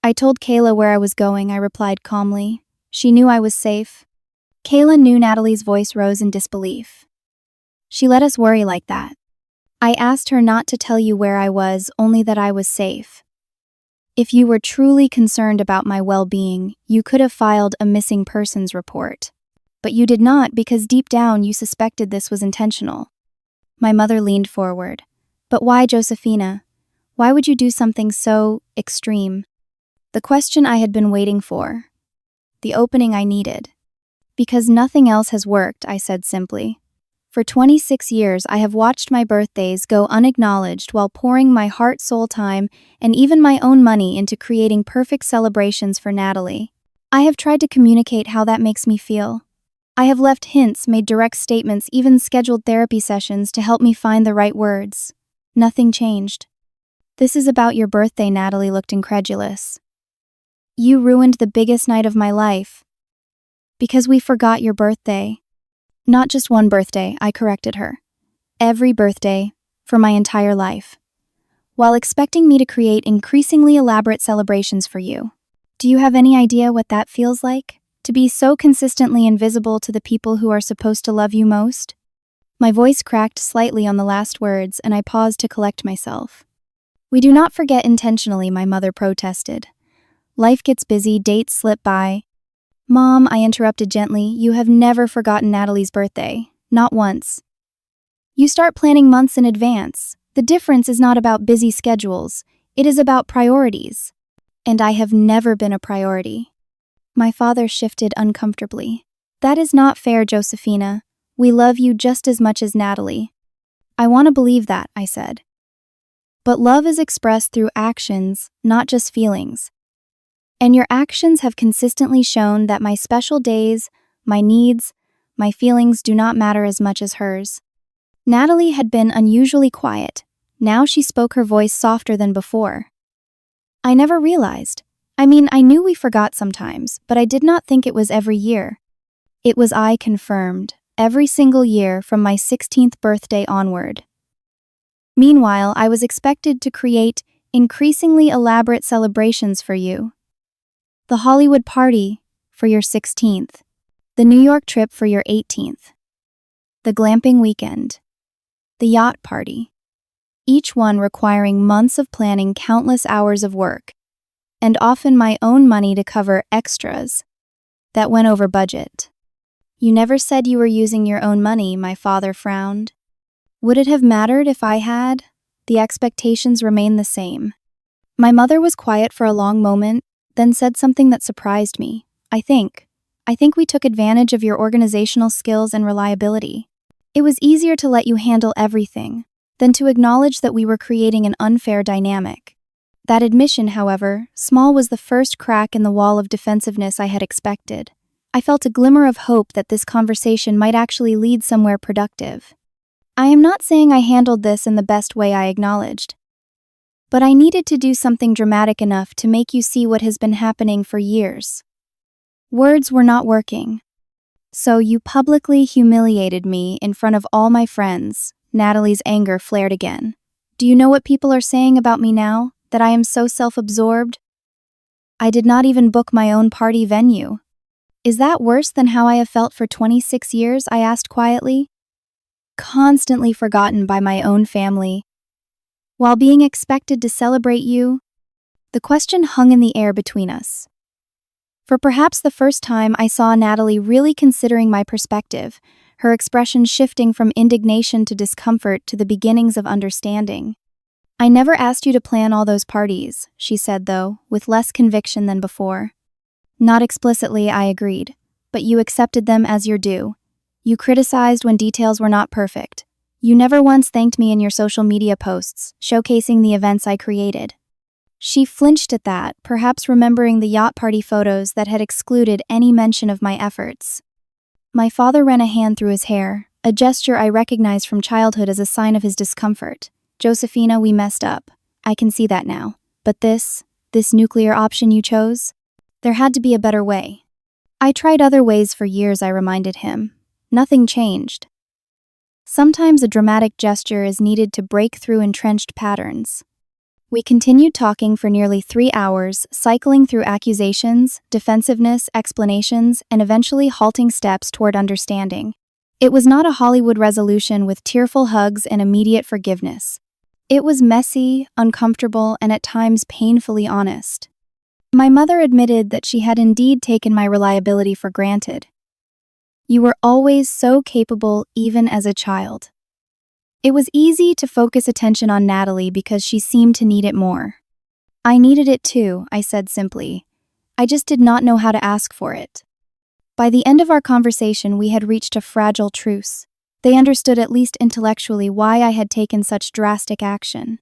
I told Kayla where I was going, I replied calmly. She knew I was safe. Kayla knew. Natalie's voice rose in disbelief. She let us worry like that. I asked her not to tell you where I was, only that I was safe. If you were truly concerned about my well-being, you could have filed a missing persons report. But you did not, because deep down you suspected this was intentional. My mother leaned forward. But why, Josefina? Why would you do something so extreme? The question I had been waiting for. The opening I needed. Because nothing else has worked, I said simply. For 26 years, I have watched my birthdays go unacknowledged while pouring my heart, soul, time, and even my own money into creating perfect celebrations for Natalie. I have tried to communicate how that makes me feel. I have left hints, made direct statements, even scheduled therapy sessions to help me find the right words. Nothing changed. This is about your birthday, Natalie looked incredulous. You ruined the biggest night of my life. Because we forgot your birthday. Not just one birthday, I corrected her. Every birthday, for my entire life. While expecting me to create increasingly elaborate celebrations for you. Do you have any idea what that feels like? To be so consistently invisible to the people who are supposed to love you most? My voice cracked slightly on the last words, and I paused to collect myself. We do not forget intentionally, my mother protested. Life gets busy, dates slip by. Mom, I interrupted gently, you have never forgotten Natalie's birthday. Not once. You start planning months in advance. The difference is not about busy schedules. It is about priorities. And I have never been a priority. My father shifted uncomfortably. That is not fair, Josefina. We love you just as much as Natalie. I want to believe that, I said. But love is expressed through actions, not just feelings. And your actions have consistently shown that my special days, my needs, my feelings do not matter as much as hers. Natalie had been unusually quiet. Now she spoke, her voice softer than before. I never realized. I knew we forgot sometimes, but I did not think it was every year. It was, I confirmed, every single year from my 16th birthday onward. Meanwhile, I was expected to create increasingly elaborate celebrations for you. The Hollywood party for your 16th, the New York trip for your 18th, the glamping weekend, the yacht party, each one requiring months of planning, countless hours of work, and often my own money to cover extras that went over budget. You never said you were using your own money, my father frowned. Would it have mattered if I had? The expectations remain the same. My mother was quiet for a long moment, then said something that surprised me. I think we took advantage of your organizational skills and reliability. It was easier to let you handle everything than to acknowledge that we were creating an unfair dynamic. That admission, however, small, was the first crack in the wall of defensiveness I had expected. I felt a glimmer of hope that this conversation might actually lead somewhere productive. I am not saying I handled this in the best way, I acknowledged. But I needed to do something dramatic enough to make you see what has been happening for years. Words were not working. So you publicly humiliated me in front of all my friends. Natalie's anger flared again. Do you know what people are saying about me now? That I am so self-absorbed? I did not even book my own party venue. Is that worse than how I have felt for 26 years? I asked quietly. Constantly forgotten by my own family. While being expected to celebrate you, the question hung in the air between us. For perhaps the first time, I saw Natalie really considering my perspective, her expression shifting from indignation to discomfort to the beginnings of understanding. I never asked you to plan all those parties, she said, though, with less conviction than before. Not explicitly, I agreed, but you accepted them as your due. You criticized when details were not perfect. You never once thanked me in your social media posts, showcasing the events I created. She flinched at that, perhaps remembering the yacht party photos that had excluded any mention of my efforts. My father ran a hand through his hair, a gesture I recognized from childhood as a sign of his discomfort. Josefina, we messed up. I can see that now. But this nuclear option you chose? There had to be a better way. I tried other ways for years, I reminded him. Nothing changed. Sometimes a dramatic gesture is needed to break through entrenched patterns. We continued talking for nearly 3 hours, cycling through accusations, defensiveness, explanations, and eventually halting steps toward understanding. It was not a Hollywood resolution with tearful hugs and immediate forgiveness. It was messy, uncomfortable, and at times painfully honest. My mother admitted that she had indeed taken my reliability for granted. You were always so capable, even as a child. It was easy to focus attention on Natalie because she seemed to need it more. I needed it too, I said simply. I just did not know how to ask for it. By the end of our conversation, we had reached a fragile truce. They understood, at least intellectually, why I had taken such drastic action.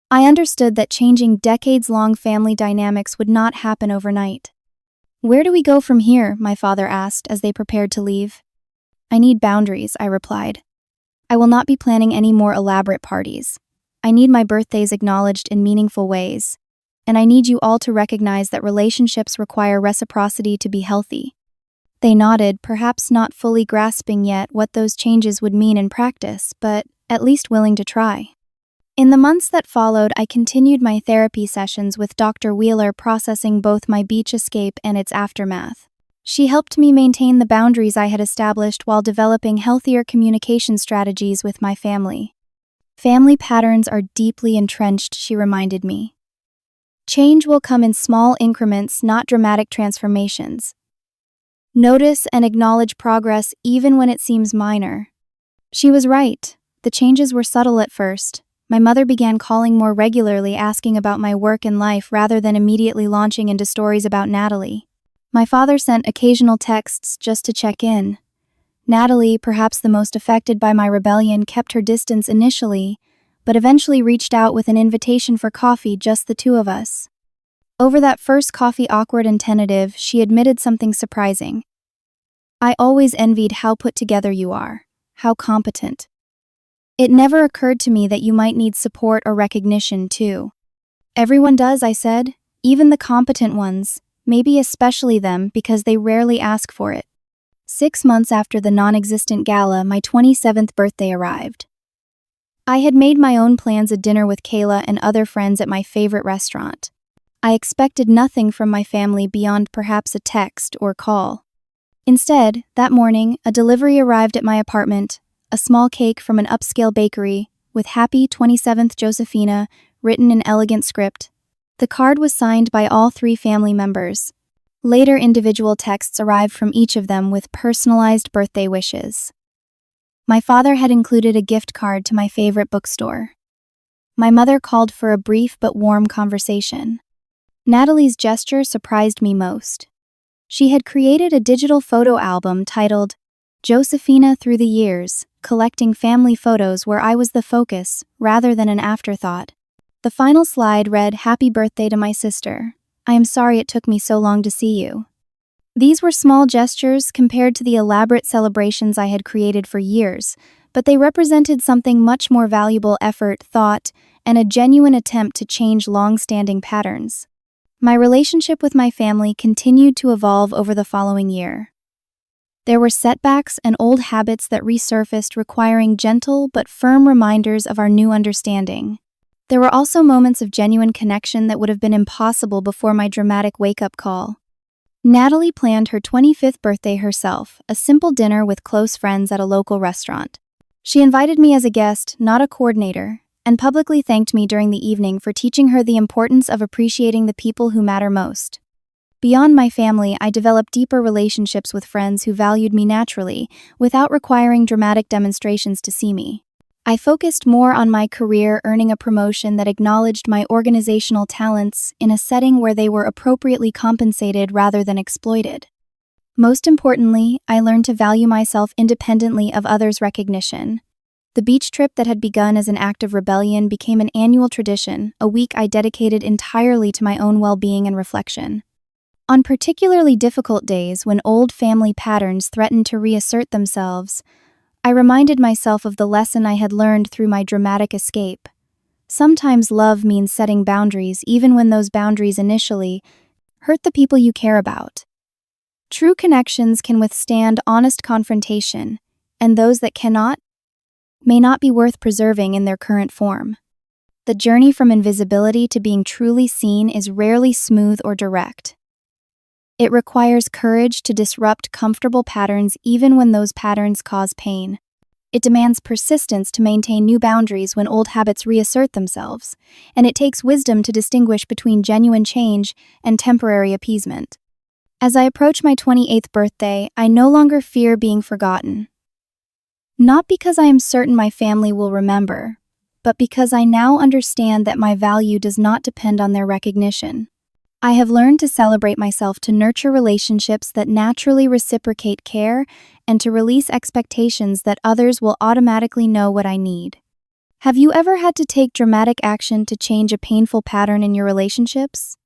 I understood that changing decades-long family dynamics would not happen overnight. Where do we go from here? My father asked as they prepared to leave. I need boundaries, I replied. I will not be planning any more elaborate parties. I need my birthdays acknowledged in meaningful ways. And I need you all to recognize that relationships require reciprocity to be healthy. They nodded, perhaps not fully grasping yet what those changes would mean in practice, but at least willing to try. In the months that followed, I continued my therapy sessions with Dr. Wheeler, processing both my beach escape and its aftermath. She helped me maintain the boundaries I had established while developing healthier communication strategies with my family. Family patterns are deeply entrenched, she reminded me. Change will come in small increments, not dramatic transformations. Notice and acknowledge progress even when it seems minor. She was right. The changes were subtle at first. My mother began calling more regularly, asking about my work and life rather than immediately launching into stories about Natalie. My father sent occasional texts just to check in. Natalie, perhaps the most affected by my rebellion, kept her distance initially, but eventually reached out with an invitation for coffee, just the two of us. Over that first coffee, awkward and tentative, she admitted something surprising. I always envied how put together you are, how competent. It never occurred to me that you might need support or recognition too. Everyone does, I said, even the competent ones. Maybe especially them, because they rarely ask for it. 6 months after the non-existent gala, my 27th birthday arrived. I had made my own plans: a dinner with Kayla and other friends at my favorite restaurant. I expected nothing from my family beyond perhaps a text or call. Instead, that morning, a delivery arrived at my apartment, a small cake from an upscale bakery, with "Happy 27th Josefina" written in elegant script. The card was signed by all 3 family members. Later, individual texts arrived from each of them with personalized birthday wishes. My father had included a gift card to my favorite bookstore. My mother called for a brief but warm conversation. Natalie's gesture surprised me most. She had created a digital photo album titled Josefina Through the Years, collecting family photos where I was the focus rather than an afterthought. The final slide read, "Happy birthday to my sister. I am sorry it took me so long to see you." These were small gestures compared to the elaborate celebrations I had created for years, but they represented something much more valuable: effort, thought, and a genuine attempt to change long-standing patterns. My relationship with my family continued to evolve over the following year. There were setbacks and old habits that resurfaced, requiring gentle but firm reminders of our new understanding. There were also moments of genuine connection that would have been impossible before my dramatic wake-up call. Natalie planned her 25th birthday herself, a simple dinner with close friends at a local restaurant. She invited me as a guest, not a coordinator, and publicly thanked me during the evening for teaching her the importance of appreciating the people who matter most. Beyond my family, I developed deeper relationships with friends who valued me naturally, without requiring dramatic demonstrations to see me. I focused more on my career, earning a promotion that acknowledged my organizational talents in a setting where they were appropriately compensated rather than exploited. Most importantly, I learned to value myself independently of others' recognition. The beach trip that had begun as an act of rebellion became an annual tradition, a week I dedicated entirely to my own well-being and reflection. On particularly difficult days when old family patterns threatened to reassert themselves, I reminded myself of the lesson I had learned through my dramatic escape. Sometimes love means setting boundaries even when those boundaries initially hurt the people you care about. True connections can withstand honest confrontation, and those that cannot may not be worth preserving in their current form. The journey from invisibility to being truly seen is rarely smooth or direct. It requires courage to disrupt comfortable patterns even when those patterns cause pain. It demands persistence to maintain new boundaries when old habits reassert themselves, and it takes wisdom to distinguish between genuine change and temporary appeasement. As I approach my 28th birthday, I no longer fear being forgotten. Not because I am certain my family will remember, but because I now understand that my value does not depend on their recognition. I have learned to celebrate myself, to nurture relationships that naturally reciprocate care, and to release expectations that others will automatically know what I need. Have you ever had to take dramatic action to change a painful pattern in your relationships?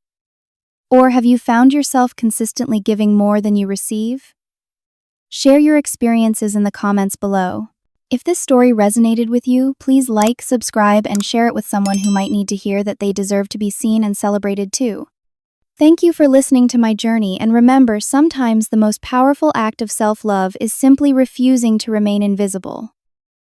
Or have you found yourself consistently giving more than you receive? Share your experiences in the comments below. If this story resonated with you, please like, subscribe, and share it with someone who might need to hear that they deserve to be seen and celebrated too. Thank you for listening to my journey, and remember, sometimes the most powerful act of self-love is simply refusing to remain invisible.